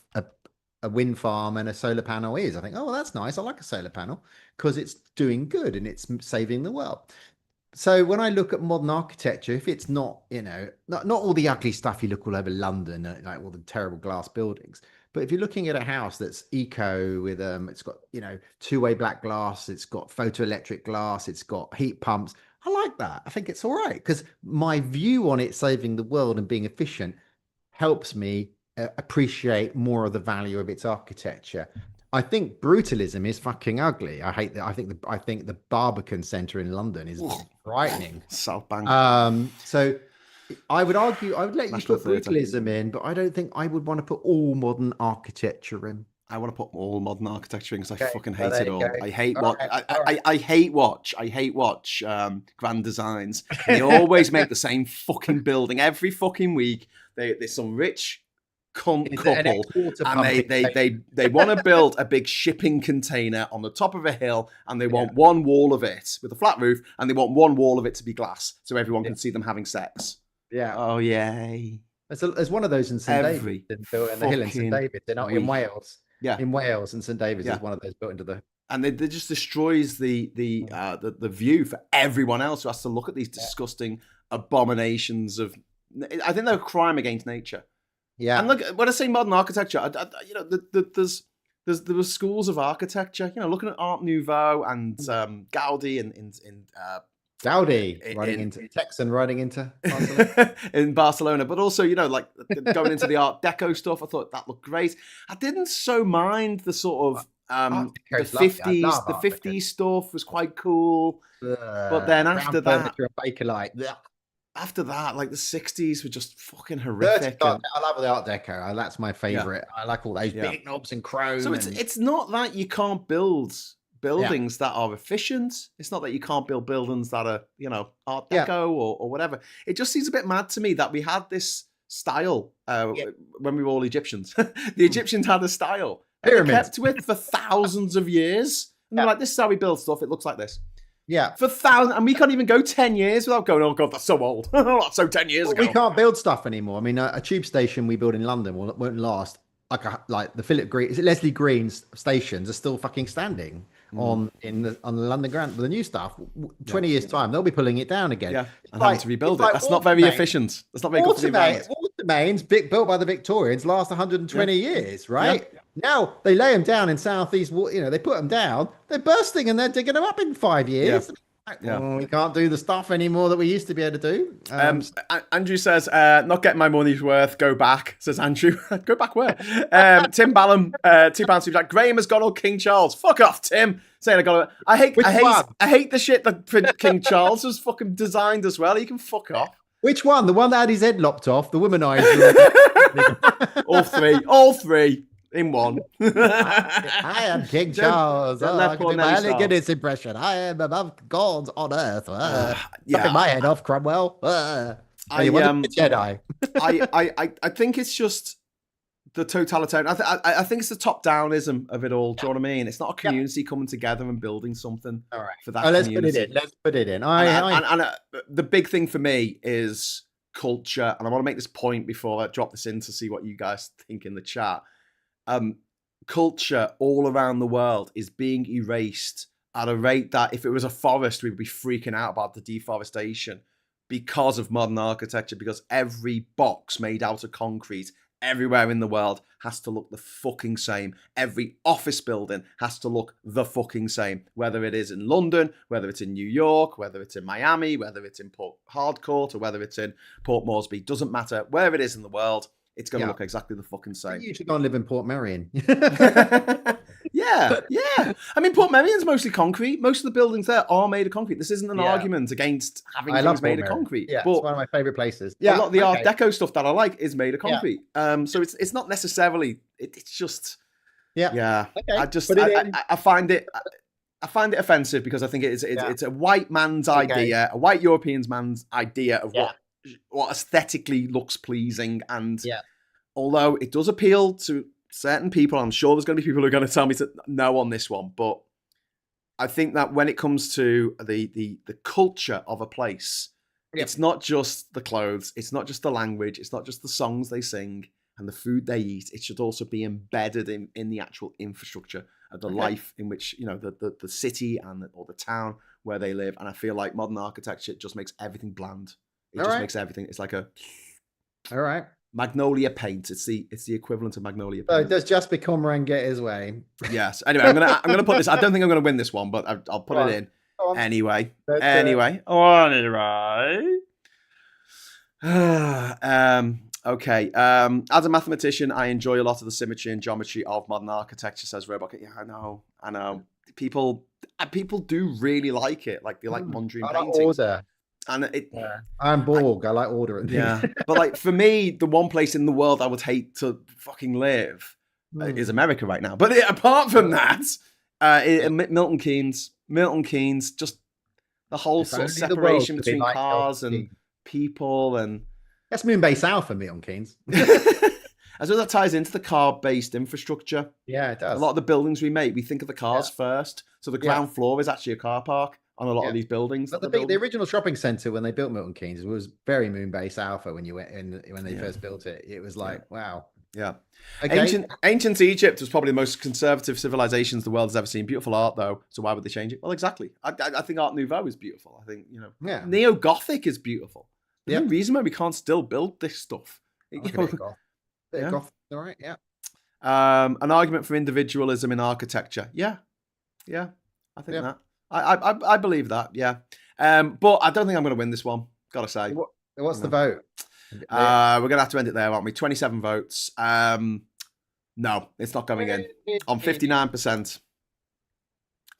a wind farm and a solar panel is. I think, oh, well, that's nice. I like a solar panel because it's doing good and it's saving the world. So when I look at modern architecture, if it's not, not all the ugly stuff you look all over London, like all the terrible glass buildings, but if you're looking at a house that's eco with it's got, two-way black glass, it's got photoelectric glass, it's got heat pumps. I like that. I think it's all right because my view on it saving the world and being efficient helps me appreciate more of the value of its architecture. I think brutalism is fucking ugly. I hate that. I think the Barbican Centre in London is frightening. South Bank. So I would argue I would let you put brutalism in, but I don't think I would want to put all modern architecture in. I want to put all modern architecture in because I fucking hate it all. I hate what I hate watch Grand Designs. They always make the same fucking building every fucking week. There's some rich couple and they want to build a big shipping container on the top of a hill, and they want one wall of it with a flat roof, and they want one wall of it to be glass so everyone can see them having sex. Yeah. Oh yay. There's one of those in St David's in the hill in St David's. They're not in Wales. Yeah, in Wales and St David's is one of those built into the. And they just destroys the view for everyone else who has to look at these disgusting abominations of. I think they're a crime against nature. Yeah. And look, when I say modern architecture, there were schools of architecture. Looking at Art Nouveau and Gaudi in Gaudi riding into Barcelona. in Barcelona, but also like going into the Art Deco stuff. I thought that looked great. I didn't so mind the sort of the 50s stuff was quite cool. But then after that, after that, like the 60s were just fucking horrific. I love the Art Deco. That's my favorite. I like all those big knobs and chrome. So it's not that you can't build buildings that are efficient. It's not that you can't build buildings that are, Art Deco or whatever. It just seems a bit mad to me that we had this style when we were all Egyptians. The Egyptians had a style. They kept with for thousands of years. And they're like, this is how we build stuff. It looks like this. Yeah. For thousands. And we can't even go 10 years without going, oh, God, that's so old. That's so 10 years ago. We can't build stuff anymore. I mean, a tube station we build in London won't last. Like the Philip Green, is it Leslie Green's stations are still fucking standing on the London Grand with the new stuff. 20 years time, they'll be pulling it down again. Yeah, and having to rebuild it. That's not very efficient. That's not very good for the environment. Water mains built by the Victorians last 120 years, right? Yeah. Now they lay them down in southeast. They put them down. They're bursting and they're digging them up in 5 years. We can't do the stuff anymore that we used to be able to do. Andrew says, not getting my money's worth, go back, says Andrew. Go back where? Tim Ballum, £2 like Graham has gone all King Charles. Fuck off, Tim. Saying I hate the shit that King Charles was fucking designed as well. He can fuck off. Which one? The one that had his head lopped off, the womanizer. all three. In one. I am King Charles. I can do my elegant impression. I am above gods on earth. Knocking my head off, Cromwell. Jedi. I think it's just the totalitarian. I think it's the top-downism of it all. Do you know what I mean? It's not a community coming together and building something. All right. For that community. Let's put it in. The big thing for me is culture, and I want to make this point before I drop this in to see what you guys think in the chat. Culture all around the world is being erased at a rate that if it was a forest, we'd be freaking out about the deforestation. because of modern architecture, because every box made out of concrete everywhere in the world has to look the fucking same. Every office building has to look the fucking same, whether it is in London, whether it's in New York, whether it's in Miami, whether it's in Port Harcourt, or whether it's in Port Moresby. Doesn't matter where it is in the world, it's going to look exactly the fucking same. You should go and live in Port Merion. Yeah. I mean, Port Merion's mostly concrete. Most of the buildings there are made of concrete. This isn't an argument against having things made of concrete. Yeah, but it's one of my favorite places. Yeah, a lot of the Art Deco stuff that I like is made of concrete. So it's not necessarily. It's just. Yeah. Okay. I find it. I find it offensive because I think it's a white man's idea, a white European man's idea of what aesthetically looks pleasing, and although it does appeal to certain people, I'm sure there's going to be people who are going to tell me no on this one, but I think that when it comes to the culture of a place, it's not just the clothes, it's not just the language, it's not just the songs they sing and the food they eat. It should also be embedded in the actual infrastructure of the life in which, the city or the town where they live. And I feel like modern architecture just makes everything bland. It makes everything. It's like all right. Magnolia paint. It's the equivalent of magnolia paint. So does Just Become Ren get his way? Yes. Anyway, I'm gonna put this. I don't think I'm gonna win this one, but I'll put it in anyway. Anyway. Okay. As a mathematician, I enjoy a lot of the symmetry and geometry of modern architecture, says Robot. Yeah, I know. People do really like it. Like they like Mondrian paintings. Order. And I'm Borg. I like order and things. But like for me, the one place in the world I would hate to fucking live is America right now. But apart from that, Milton Keynes, just the whole sort of separation between cars and people, and that's Moonbase Alpha, Milton Keynes. As well, that ties into the car-based infrastructure. Yeah, it does. A lot of the buildings we make, we think of the cars first. So the ground floor is actually a car park on a lot of these buildings. But the original shopping centre when they built Milton Keynes was very Moonbase Alpha when you went in when they first built it. It was like, wow. Yeah. Okay. Ancient Egypt was probably the most conservative civilizations the world has ever seen. Beautiful art, though. So why would they change it? Well, exactly. I think Art Nouveau is beautiful. I think, Neo-Gothic is beautiful. There's no reason why we can't still build this stuff. Gothic, all right, an argument for individualism in architecture. Yeah. I think that. I believe that. Yeah. But I don't think I'm going to win this one. Gotta say. What's the vote? We're gonna have to end it there, aren't we? 27 votes. No, it's not going in on 59%.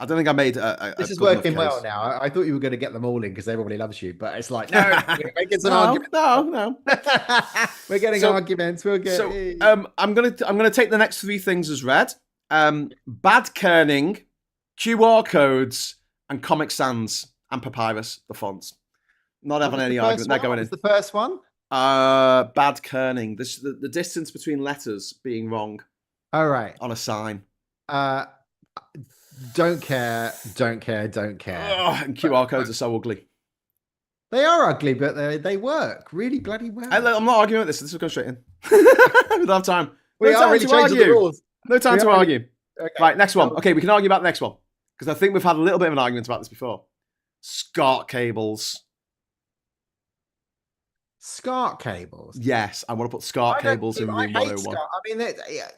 I don't think I made this is working well now. I thought you were going to get them all in because everybody loves you, but it's like, no, we're making some arguments. No. We're getting arguments. We'll get. I'm gonna take the next three things as read. Bad kerning, QR codes, and Comic Sans and Papyrus, the fonts. Not having any argument. They're going in. The first one. Bad kerning. The distance between letters being wrong. All right. On a sign. Don't care. Oh, and QR codes are so ugly. They are ugly, but they work really bloody well. I'm not arguing with this. This will go straight in. We don't have time. We are really changing the rules. No time to argue. Okay. Right, next one. Okay, we can argue about the next one. Because I think we've had a little bit of an argument about this before. SCART cables. SCART cables? Yes, I want to put SCART cables in room 101. I mean,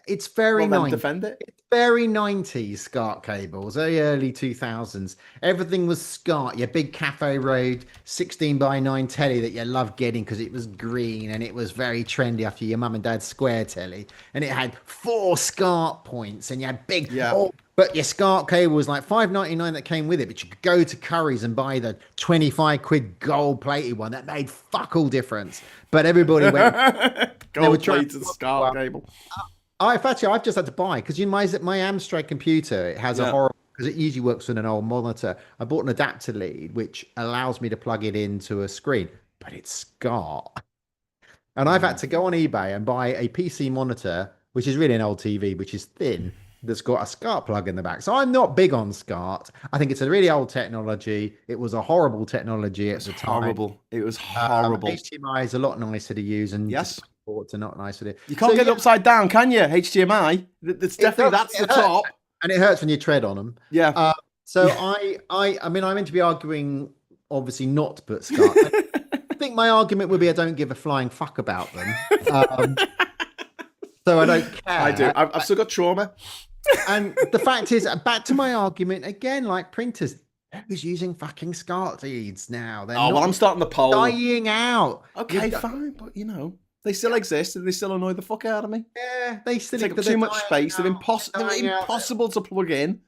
it's very nice. Defend it. It's very 90s SCART cables, very early 2000s. Everything was SCART. Your big Cafe Road 16:9 telly that you loved getting because it was green and it was very trendy after your mum and dad's square telly. And it had 4 SCART points and you had big... But your SCART cable was like $5.99 that came with it, but you could go to Curry's and buy the 25 quid gold plated one that made fuck all difference. But everybody went gold plated SCART cable. I've just had to buy because my Amstrad computer, it has a horrible, because it usually works with an old monitor. I bought an adapter lead which allows me to plug it into a screen, but it's SCART. And I've had to go on eBay and buy a PC monitor, which is really an old TV, which is thin, that's got a SCART plug in the back. So I'm not big on SCART. I think it's a really old technology. It was a horrible technology at the time. It was horrible. HDMI is a lot nicer to use, and ports are not nicer to. You can't get it upside down, can you? HDMI. It's definitely that's the top, and it hurts when you tread on them. Yeah. So I mean, I'm meant to be arguing, obviously not to put SCART. think my argument would be I don't give a flying fuck about them. So I don't I do. care. I've still got trauma. And the fact is, back to my argument again, like printers, who's using fucking SCART feeds now? They're Oh, well, I'm not starting the poll. dying out. Okay, fine, but they still exist and they still annoy the fuck out of me. Yeah, they still Take up too much space. They're impossible to plug in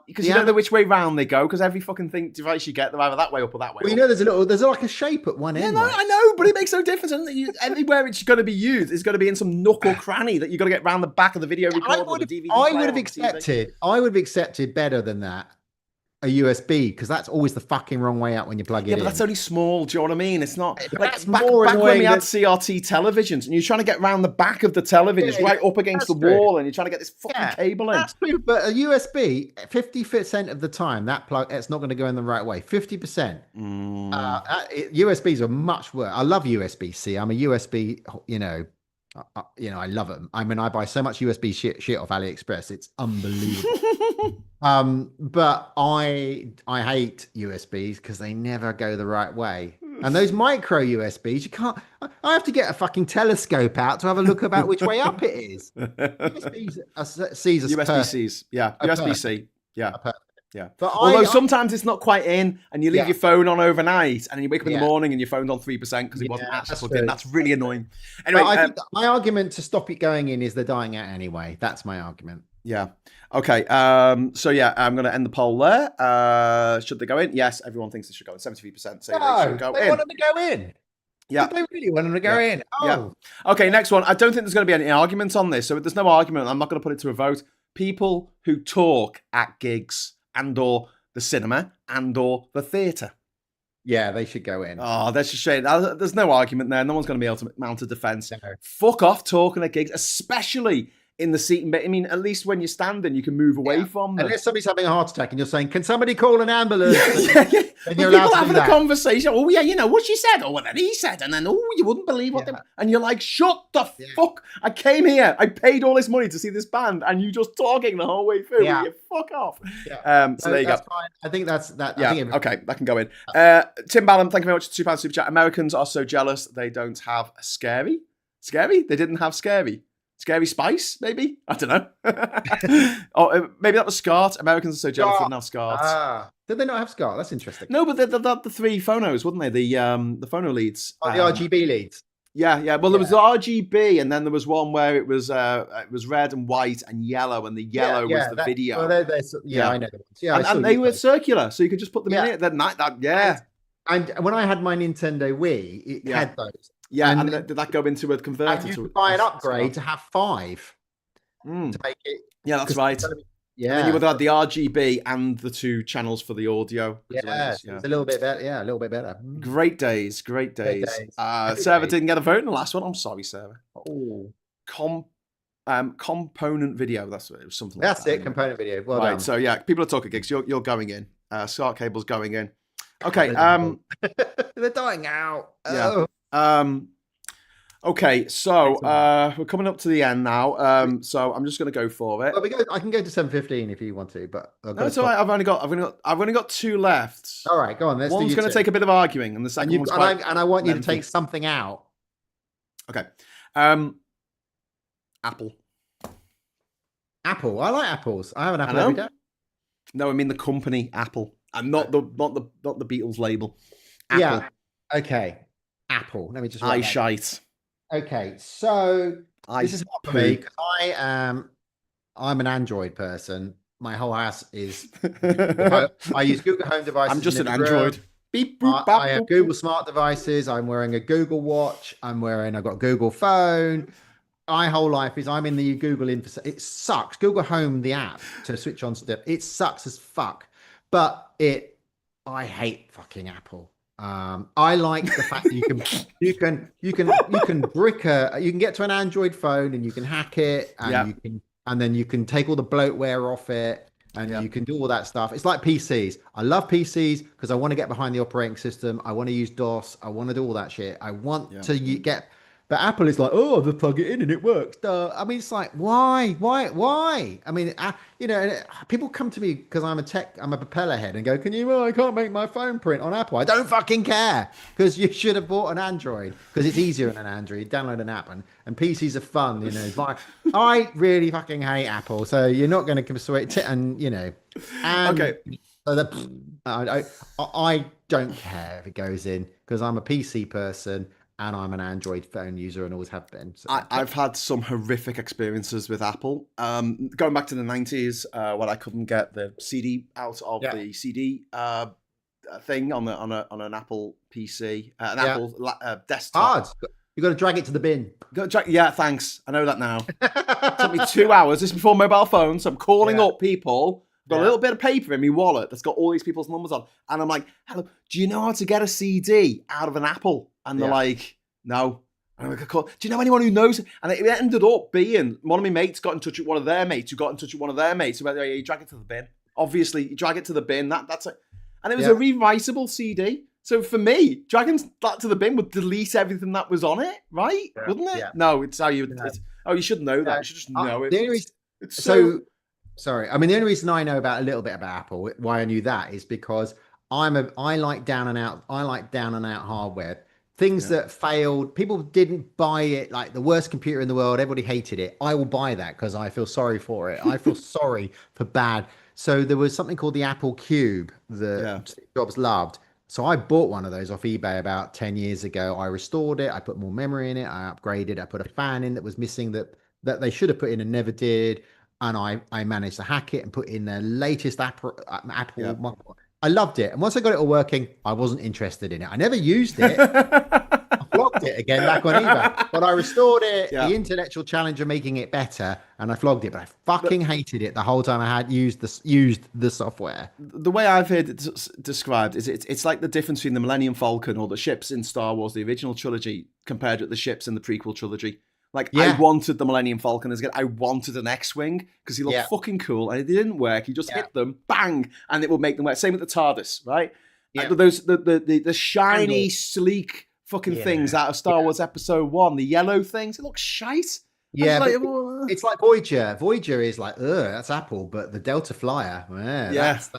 because you don't know which way round they go. Because every fucking device you get, they're either that way up or that way. Well, there's like a shape at one end. No, I know, but it makes no difference. Everywhere it's going to be used, it's going to be in some nook or cranny that you got to get round the back of the video recorder or the DVD. I would have accepted better than that. A USB, because that's always the fucking wrong way out when you plug it in. Yeah, but that's only small. Do you know what I mean? It's not like back when we had CRT televisions and you're trying to get round the back of the television, right up against the wall, and you're trying to get this fucking cable in. That's true, but a USB, 50% of the time, it's not going to go in the right way. 50%. USBs are much worse. I love USB-C. I'm a USB, I love them. I mean, I buy so much USB shit off AliExpress. It's unbelievable. But I hate USBs because they never go the right way. And those micro USBs, you can't. I have to get a fucking telescope out to have a look about which way up it is. USB-Cs, yeah, USB-C, yeah. Yeah. But although sometimes it's not quite in and you leave your phone on overnight and then you wake up in the morning and your phone's on 3% because it wasn't actually plugged in. That's really annoying. Anyway, I think my argument to stop it going in is they're dying out anyway. That's my argument. Yeah. Okay. So yeah, I'm going to end the poll there. Should they go in? Yes, everyone thinks they should go in. 73% say they should go in. They want them to go in. Yeah. They really want them to go in. Oh. Yeah. Okay, next one. I don't think there's going to be any argument on this. So if there's no argument, I'm not going to put it to a vote. People who talk at gigs and or the cinema and or the theatre. Yeah, they should go in. Oh, that's a shame. There's no argument there. No one's going to be able to mount a defence. No. Fuck off talking at gigs, especially in the seating bit. I mean, at least when you're standing, you can move away from them. Unless somebody's having a heart attack and you're saying, can somebody call an ambulance? And you're people having a conversation. Oh, yeah, what she said or what he said. And then, you wouldn't believe what and you're like, shut the fuck. I came here. I paid all this money to see this band and you just talking the whole way through. You fuck off. Yeah. So there you go. Fine. I think that's that. Yeah, okay, that can go in. Tim Ballum, thank you very much for £2 super chat. Americans are so jealous they don't have scary. Scary? They didn't have scary. Scary Spice, maybe? I don't know. Or maybe that was SCART. Americans are so jealous they didn't have SCART. Did they not have SCART? That's interesting. No, but they're the three phonos, weren't they? The phono leads. The RGB leads. Yeah. Well, there was the RGB, and then there was one where it was red and white and yellow, and the yellow was the video. Well, I know. Yeah, and they were circular, so you could just put them in it. And when I had my Nintendo Wii, it had those. Yeah, and did that go into a converter? You could buy an upgrade to have 5 to make it. Yeah, that's right. Yeah, and then you would have had the RGB and the 2 channels for the audio. Yeah, it's a little bit better. Yeah, a little bit better. Great days. Sarah didn't get a vote in the last one. I'm sorry, Sarah. Oh, component video. That's what it was. Something. That's it. Component video. Well done. So yeah, people are talking gigs. You're going in. SCART cable's going in. Okay. They're dying out. Yeah. Okay, so we're coming up to the end now. So I'm just going to go for it. Well, I can go to 7:15 if you want to, but no, it's all right. I've only got 2 left. All right, go on. One's going to take a bit of arguing, and the second one's quite I want you to take something out. Okay. Apple. Apple. I like apples. I have an apple every day. No, I mean the company Apple, and not the Beatles label. Apple. Yeah. Okay. Apple. Let me just. Shite. Okay, so this is hard for me because I'm an Android person. My whole house is. I use Google Home devices. I'm just an Android. Beep, boop, I have Google smart devices. I'm wearing a Google Watch. I've got Google phone. My whole life is I'm in the Google info. It sucks. Google Home, the app to switch on stuff. It sucks as fuck. But I hate fucking Apple. I like the fact that you can get to an Android phone and you can hack it and then you can take all the bloatware off it and you can do all that stuff. It's like PCs. I love PCs because I want to get behind the operating system. I want to use DOS. I want to do all that shit. I want to get But Apple is like, oh, they plug it in and it works. Duh. I mean, it's like, why? I mean, people come to me because I'm a propeller head and go, can you, I can't make my phone print on Apple. I don't fucking care because you should have bought an Android because it's easier on an Android. Download an app and PCs are fun, I really fucking hate Apple. So you're not going to persuade, and Okay. so I don't care if it goes in because I'm a PC person and I'm an Android phone user and always have been. So. I've had some horrific experiences with Apple. Going back to the 90s, when I couldn't get the CD out of the CD thing on an Apple PC, Apple desktop. Hard. You got to drag it to the bin. Yeah, thanks. I know that now. It took me 2 hours. This is before mobile phones. So I'm calling up people. I've got a little bit of paper in my wallet that's got all these people's numbers on. And I'm like, hello, do you know how to get a CD out of an Apple? And they're like, no. And I'm like, do you know anyone who knows? And it ended up being one of my mates got in touch with one of their mates who got in touch with one of their mates. Who went, you drag it to the bin. Obviously, you drag it to the bin. That's it. And it was a rewritable CD. So for me, dragging that to the bin would delete everything that was on it, right? Yeah. Wouldn't it? Yeah. No, it's how you. You should know that. You should just know it. Sorry. I mean, the only reason I know about a little bit about Apple, why I knew that, is because I like down and out hardware. Things that failed, people didn't buy it, like the worst computer in the world, everybody hated it. I will buy that because I feel sorry for it. I feel sorry for bad. So there was something called the Apple Cube that Steve Jobs loved. So I bought one of those off eBay about 10 years ago. I restored it. I put more memory in it. I upgraded. I put a fan in that was missing that they should have put in and never did. And I managed to hack it and put in the latest Apple. I loved it. And once I got it all working, I wasn't interested in it. I never used it. I flogged it again back on eBay. But I restored it, the intellectual challenge of making it better, and I flogged it. But I fucking hated it the whole time I had used the software. The way I've heard it described is it's like the difference between the Millennium Falcon or the ships in Star Wars, the original trilogy, compared with the ships in the prequel trilogy. I wanted the Millennium Falcon as again. I wanted an X-Wing because he looked fucking cool, and it didn't work. You just hit them, bang, and it would make them work. Same with the TARDIS, right? Yeah. Those the shiny, sleek fucking things out of Star Wars Episode 1, the yellow things. It looks shite. Yeah, it's like Voyager. Voyager is like, that's Apple, but the Delta Flyer, that's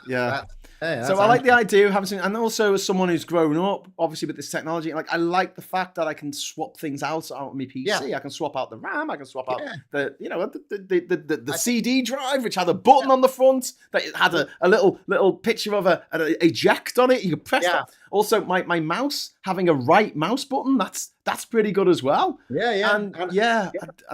so I like the idea of having something, and also as someone who's grown up, obviously with this technology, I like the fact that I can swap things out on my PC. Yeah. I can swap out the RAM. I can swap out the CD drive, which had a button on the front that had a little picture of an eject on it. You could press that. Also, my mouse having a right mouse button. That's pretty good as well. And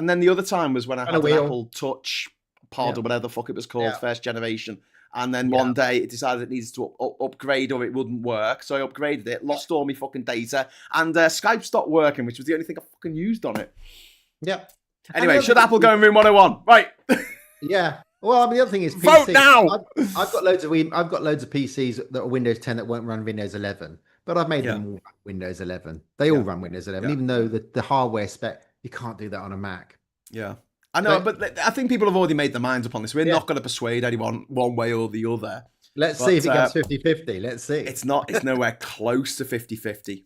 then the other time was when I had an Apple Touch Pod or whatever the fuck it was called, first generation. And then one day it decided it needs to upgrade or it wouldn't work. So I upgraded it, lost all my fucking data, and Skype stopped working, which was the only thing I fucking used on it. Yeah. Anyway, should Apple go in room 101? Right. Yeah. Well, I mean, the other thing is PC. Vote now! I've got loads of PCs that are Windows 10 that won't run Windows 11. But I've made them all run Windows 11. They all run Windows 11, even though the hardware spec, you can't do that on a Mac. Yeah. I know, but I think people have already made their minds up on this. We're not going to persuade anyone one way or the other. Let's see if it gets 50-50. Let's see. It's nowhere close to 50-50.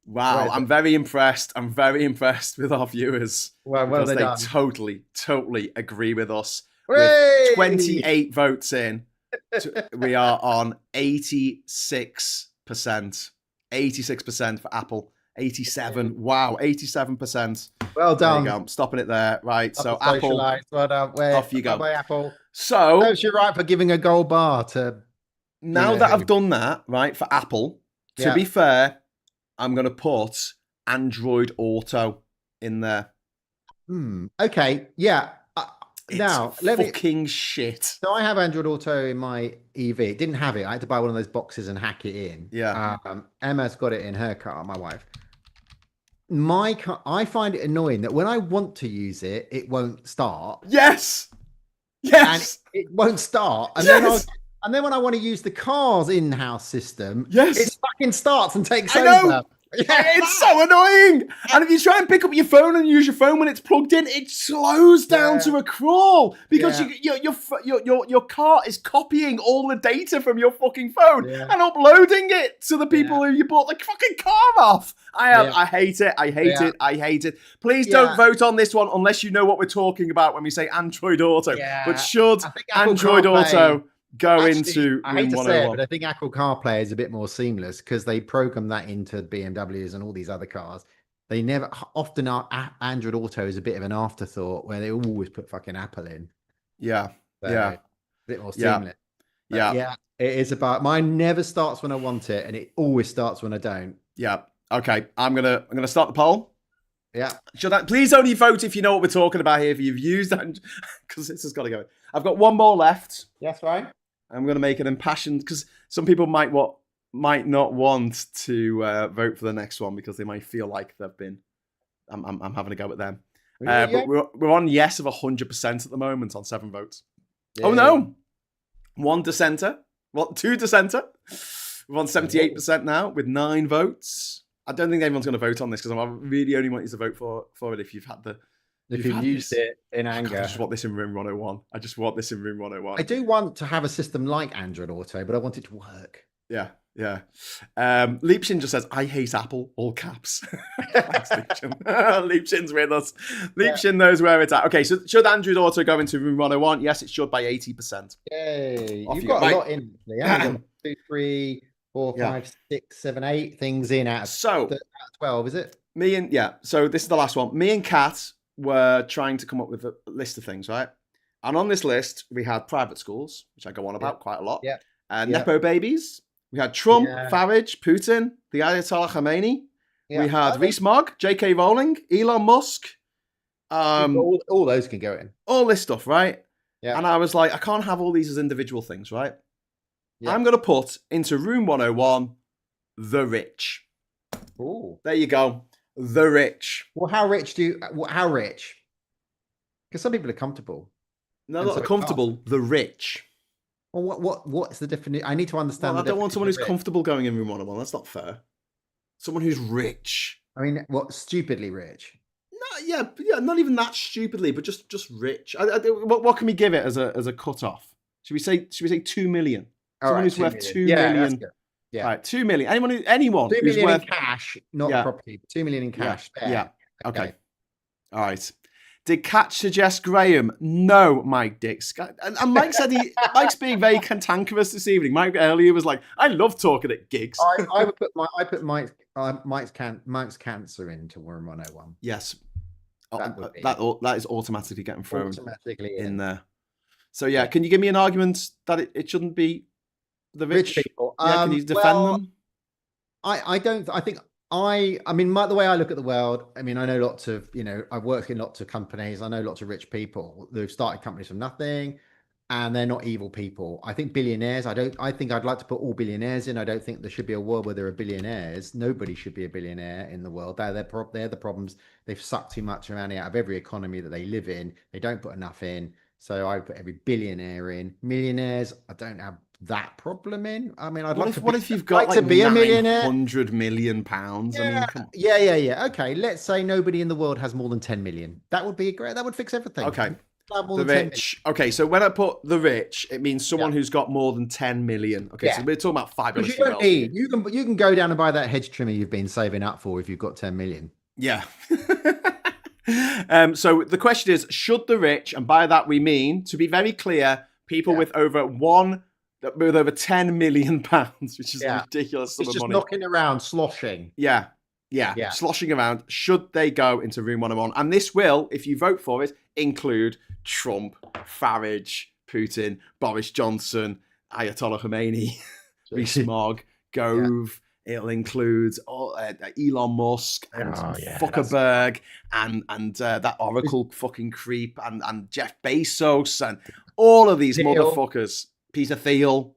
Wow, I'm very impressed. I'm very impressed with our viewers. Well because they totally agree with us. Hooray! With 28 votes in, we are on 86%. 86% for Apple. 87. Wow, 87%. Well done. There you go. I'm stopping it there. Right. So Apple. Well done. Off you go. Bye, Apple. So you're right for giving a gold bar to. Now that I've done that, right, for Apple, to be fair, I'm going to put Android Auto in there. Okay. Yeah. Now, fucking shit. So I have Android Auto in my EV. It didn't have it. I had to buy one of those boxes and hack it in. Yeah. Emma's got it in her car, my wife. My car, I find it annoying that when I want to use it, it won't start. Yes. And it won't start. And then when I want to use the car's in-house system, it fucking starts and takes over. It's so annoying. And if you try and pick up your phone and use your phone when it's plugged in, it slows down to a crawl because your car is copying all the data from your fucking phone and uploading it to the people who you bought the fucking car off. I hate it. I hate it. I hate it. Please don't vote on this one unless you know what we're talking about when we say Android Auto. But should Android Auto go into I hate to say it, but I think Apple CarPlay is a bit more seamless because they program that into BMWs and all these other cars. They never often are. Android Auto is a bit of an afterthought where they always put fucking Apple in. So, a bit more seamless. Yeah, it is about mine. Never starts when I want it, and it always starts when I don't. Yeah. Okay. I'm gonna start the poll. Yeah. Please only vote if you know what we're talking about here. If you've used that, because this has got to go. I've got one more left. That's right. I'm going to make an impassioned because some people might not want to vote for the next one because they might feel like they've been. I'm having a go at them. But we're on yes of 100% at the moment on 7 votes. Yeah. Oh no, 1 dissenter. What? 2 dissenter. We're on 78% now with 9 votes. I don't think anyone's going to vote on this because I really only want you to vote for it if you've had the. If you've used it in anger. I just want this in room 101. I do want to have a system like Android Auto, but I want it to work. Yeah. Leapshin just says, I hate Apple, all caps. Thanks, Leapshin. Leapshin's with us. Leapshin knows where it's at. Okay, so should Android Auto go into room 101? Yes, it should by 80%. Yay. You've got a lot in. 2, 3, 4, 5, 6, 7, 8 things in out of 12, is it? So this is the last one. Me and Kat were trying to come up with a list of things, right? And on this list, we had private schools, which I go on about quite a lot. Nepo babies. We had Trump, Farage, Putin, the Ayatollah Khomeini. We had Rees-Mogg, J.K. Rowling, Elon Musk. All those can go in. All this stuff, right? Yeah. And I was like, I can't have all these as individual things, right? Yeah. I'm going to put into room 101, the rich. Ooh. There you go. The rich. Well, how rich? Because some people are comfortable. No, not comfortable. The rich. Well, what's the definition? I need to understand. I don't want someone who's comfortable going in room 101. That's not fair. Someone who's rich. I mean, what? Stupidly rich? No, yeah, not even that stupidly, but just rich. What can we give it as a cutoff? Should we say 2 million? Someone who's worth 2 million. Yeah. Right, 2 million. Anyone 2 who's million worth in cash, not property. 2 million in cash. Yeah. Okay. All right. Did Kat suggest Graham? No, Mike Dix. And Mike said Mike's being very cantankerous this evening. Mike earlier was like, I love talking at gigs. I put Mike's cancer into room 101. Yes. That is automatically getting thrown in there. So can you give me an argument that it shouldn't be the rich people? Can you defend them? I mean, the way I look at the world, I mean, I know lots of, I've worked in lots of companies. I know lots of rich people who've started companies from nothing, and they're not evil people. I think billionaires, I think I'd like to put all billionaires in. I don't think there should be a world where there are billionaires. Nobody should be a billionaire in the world. They're the problems. They've sucked too much money out of every economy that they live in. They don't put enough in. So I put every billionaire in. Millionaires, I don't have that problem in. I mean, what if you've got to be a millionaire? £100 million. Yeah. I mean, come on. Yeah. Okay, let's say nobody in the world has more than 10 million. That would be great. That would fix everything. Okay. The rich. Okay, so when I put the rich, it means someone who's got more than 10 million. Okay, so we're talking about fabulous. You can go down and buy that hedge trimmer you've been saving up for if you've got 10 million. Yeah. So the question is, should the rich, and by that we mean, to be very clear, people with over 10 million pounds, which is a ridiculous sum of money. It's just knocking around, sloshing. Yeah, sloshing around. Should they go into room 101? And this will, if you vote for it, include Trump, Farage, Putin, Boris Johnson, Ayatollah Khomeini, Rees-Mogg, Gove. It'll include Elon Musk and Zuckerberg and that Oracle fucking creep and Jeff Bezos and all of these motherfuckers. Peter Thiel,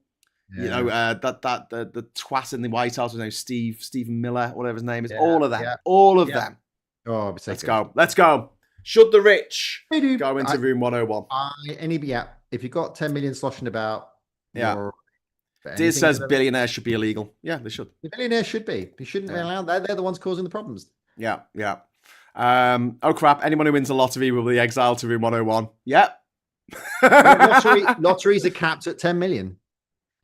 the twat in the White House, Stephen Miller, whatever his name is. All of them. All of them. Oh, let's go. Should the rich go into room 101? If you've got 10 million sloshing about, But Diz anything says could billionaires should be illegal. Yeah, they should. the billionaires should be. They shouldn't be allowed. They're the ones causing the problems. Yeah, yeah. Oh crap! Anyone who wins the lottery will be exiled to room 101. Yep. Lotteries are capped at 10 million.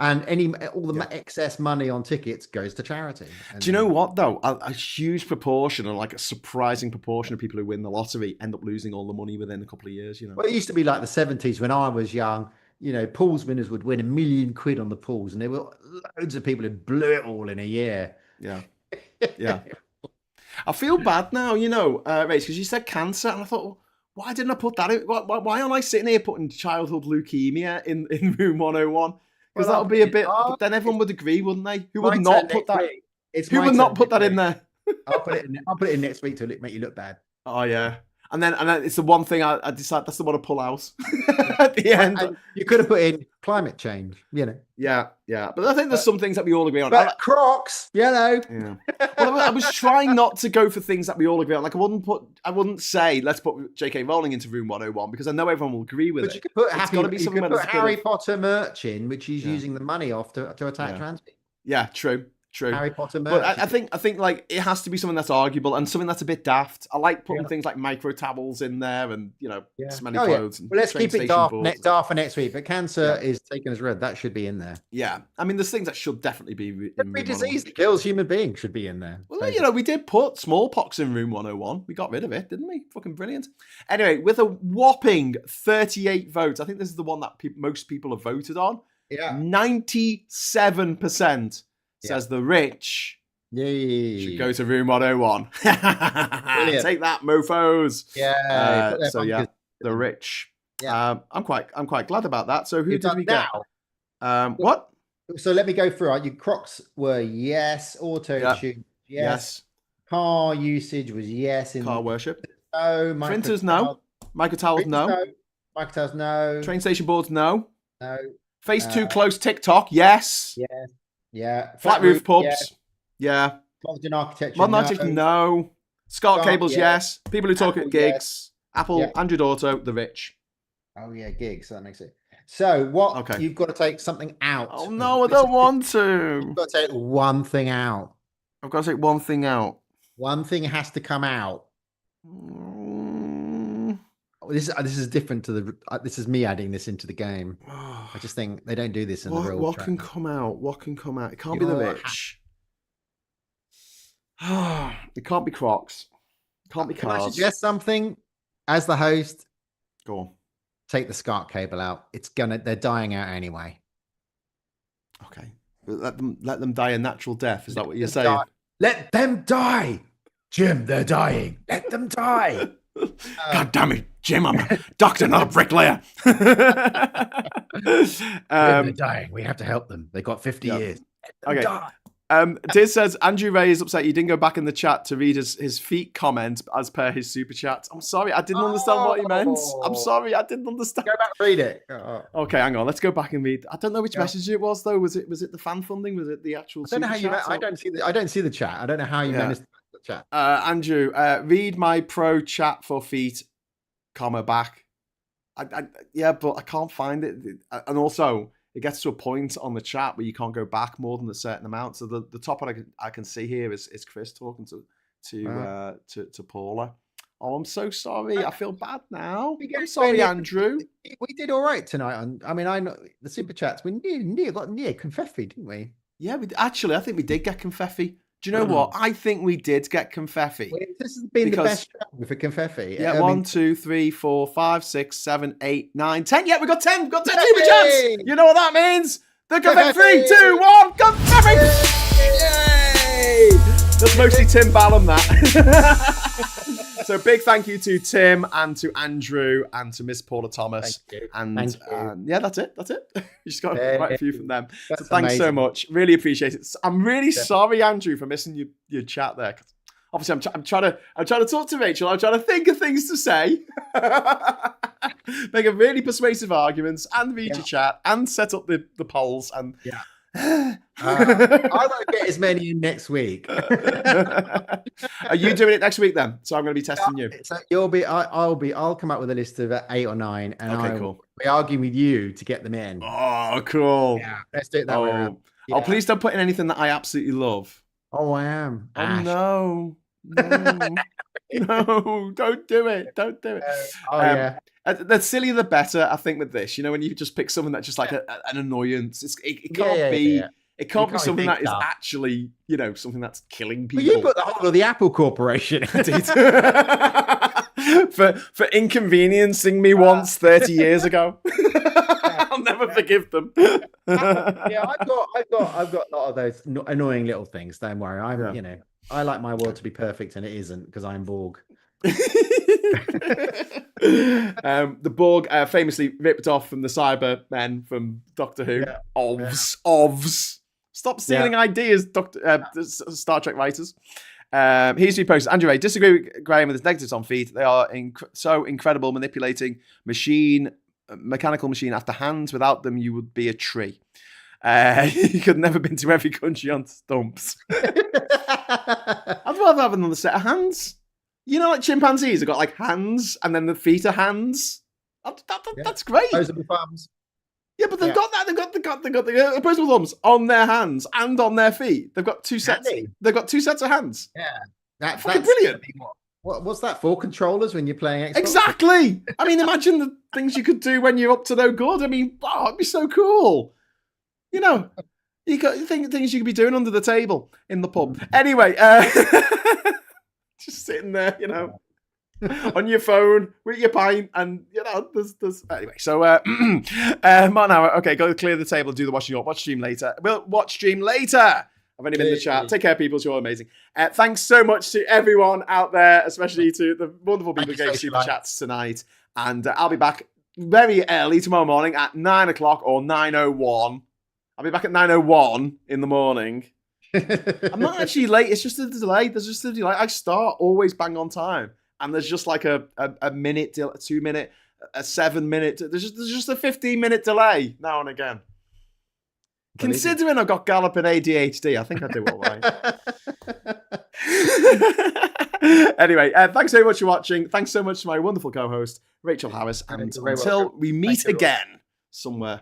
And all the excess money on tickets goes to charity. Do you know what though? A huge proportion, or like a surprising proportion of people who win the lottery end up losing all the money within a couple of years. Well, it used to be like the 70s when I was young. Pools winners would win £1 million on the pools, and there were loads of people who blew it all in a year. Yeah, yeah. I feel bad now, Rach, because you said cancer, and I thought, well, why didn't I put that in? Why am I sitting here putting childhood leukemia in room 101? Because that would be a bit. But then everyone would agree, wouldn't they? Who would not put that? Who would not put that in there? I'll put it in next week to make you look bad. Oh yeah, and then it's the one thing I decide that's the one to pull out at the end. And you could have put in climate change, Yeah. But I think there's some things that we all agree on. But Crocs, yellow. Yeah. Well, I was trying not to go for things that we all agree on. Like I wouldn't say let's put J.K. Rowling into room 101 because I know everyone will agree with it. But you could put Harry of... Potter merch in, which he's using the money off to attack trans people. Yeah, true. Harry Potter merch. But I think like it has to be something that's arguable and something that's a bit daft. I like putting things like Microtowels in there and smelly clothes. And well, let's keep it daft for next week. But cancer is taken as read. That should be in there. Yeah, I mean, there's things that should definitely be in every disease that kills human beings should be in there. Well, we did put smallpox in room 101. We got rid of it, didn't we? Fucking brilliant. Anyway, with a whopping 38 votes, I think this is the one that most people have voted on. Yeah, 97% says the rich. Yay. Should go to room 101. Take that, mofos. Yeah. The rich. Yeah. I'm quite glad about that. So who did we get? What? So let me go through. Your Crocs were yes. Autotune, yes. Car usage was yes. Car worship. No. Printers, no. Microtowels, no. Microtowels, no. Train station boards, no. No. Face too close TikTok, yes. Yes. Yeah. Flat roof pubs. Yeah. Modern architecture. Modern architecture, no. SCART cables, yes. People who talk at gigs. Apple, Android Auto, the rich. Oh yeah, gigs. So that makes it. So what? You've got to take something out. Oh no, I don't want to. You've got to take one thing out. I've got to take one thing out. One thing has to come out. This is different to the. This is me adding this into the game. I just think they don't do this in the real. What can come out? What can come out? It can't be the rich. It can't be Crocs. It can't be cars. Can I suggest something? As the host, go on. Take the SCART cable out. They're dying out anyway. Okay, let them die a natural death. Is that what you're saying? Let them die, Jim. They're dying. Let them die. God damn it, Jim! I'm a doctor, not a bricklayer. They're dying. We have to help them. They got 50 years. Let them die. Diz says Andrew Ray is upset you didn't go back in the chat to read his feet comment as per his super chat. I'm sorry, I didn't understand what he meant. I'm sorry, I didn't understand. Go back and read it. Okay, hang on. Let's go back and read. I don't know which message it was though. Was it the fan funding? Was it the actual? I don't know how you. I don't see the chat. I don't know how you managed the chat. Andrew, read my pro chat for feet, comma back. But I can't find it, and also. It gets to a point on the chat where you can't go back more than a certain amount. So the top one I can see here is Chris talking to Paula. Oh, I'm so sorry. I feel bad now. I'm sorry, Andrew. We did all right tonight. I know the super chats. We got near confetti, didn't we? Yeah, I think we did get confetti. Do you know what? I think we did get confetti. This has been the best for confetti. Yeah, 1, 2, 3, 4, 5, 6, 7, 8, 9, 10. Yeah, we got 10. We got 10 super chats. You know what that means? The confetti. 3, 2, 1. Confetti. Yay! That's mostly Tim Ballum, that. So big thank you to Tim and to Andrew and to Miss Paula Thomas. Thank you. And that's it. You just got quite a few from them. So thanks so much. Really appreciate it. I'm really sorry, Andrew, for missing your chat there. Obviously, I'm trying to talk to Rachel. I'm trying to think of things to say, make a really persuasive arguments, and read your chat, and set up the polls. And I won't get as many in next week. Are you doing it next week then? So I'm going to be testing you. So I'll come up with a list of 8 or 9, and Okay, I will cool. be arguing with you to get them in. Oh, cool. Yeah, let's do it that way around. Oh, oh, Yeah. please don't put in anything that I absolutely love. Oh, I am Oh Ash. no, no, no! Don't do it! Don't do it. Oh Um, yeah. the sillier the better. I think with this, when you just pick something that's just like an annoyance, it can't Yeah. be. It You can't be can't be something big that is stuff. actually, something that's killing Well, you people. put the whole of the Apple Corporation. Indeed. for inconveniencing me once 30 years ago. I'll never forgive them. Yeah, I've got a lot of those annoying little things. Don't worry. I like my world to be perfect, and it isn't because I'm Borg. The Borg famously ripped off from the Cybermen from Doctor Who. Yeah. Ovs. Stop stealing ideas, Star Trek writers. Here's to be posted. Andrew Ray, disagree with Graham with his negatives on feet. They are so incredible, manipulating mechanical machine after hands. Without them, you would be a tree. You could never been to every country on stumps. I'd rather have another set of hands. Like chimpanzees have got like hands, and then the feet are hands. That's great. Those are the thumbs. Yeah, but they've got that. They've got the opposable thumbs on their hands and on their feet. They've got two sets. They've got two sets of hands. Yeah, that's brilliant. What's that for? Controllers when you're playing Xbox? Exactly. I mean, imagine the things you could do when you're up to no good. I mean, it'd be so cool. You got things you could be doing under the table in the pub. Anyway, just sitting there, on your phone with your pint, and there's anyway. So Martin Howard, okay, go clear the table and do the watching up. Watch stream later. We'll watch stream later. I've only been in the chat. Take care, people. You're all amazing. Thanks so much to everyone out there, especially to the wonderful people who gave super chats tonight. And I'll be back very early tomorrow morning at 9:00 or 9:01. I'll be back at 9:01 in the morning. I'm not actually late. It's just a delay. There's just a delay. I start always bang on time. And there's just like a minute, 2 minute, a 7 minute. There's just a 15-minute delay now and again. Considering I've got galloping ADHD, I think I do all right. Anyway, thanks so much for watching. Thanks so much to my wonderful co-host, Rachel Harris. And until we meet again somewhere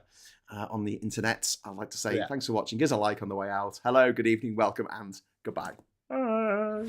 on the internet, I'd like to say thanks for watching. Give us a like on the way out. Hello, good evening, welcome, and goodbye. Bye.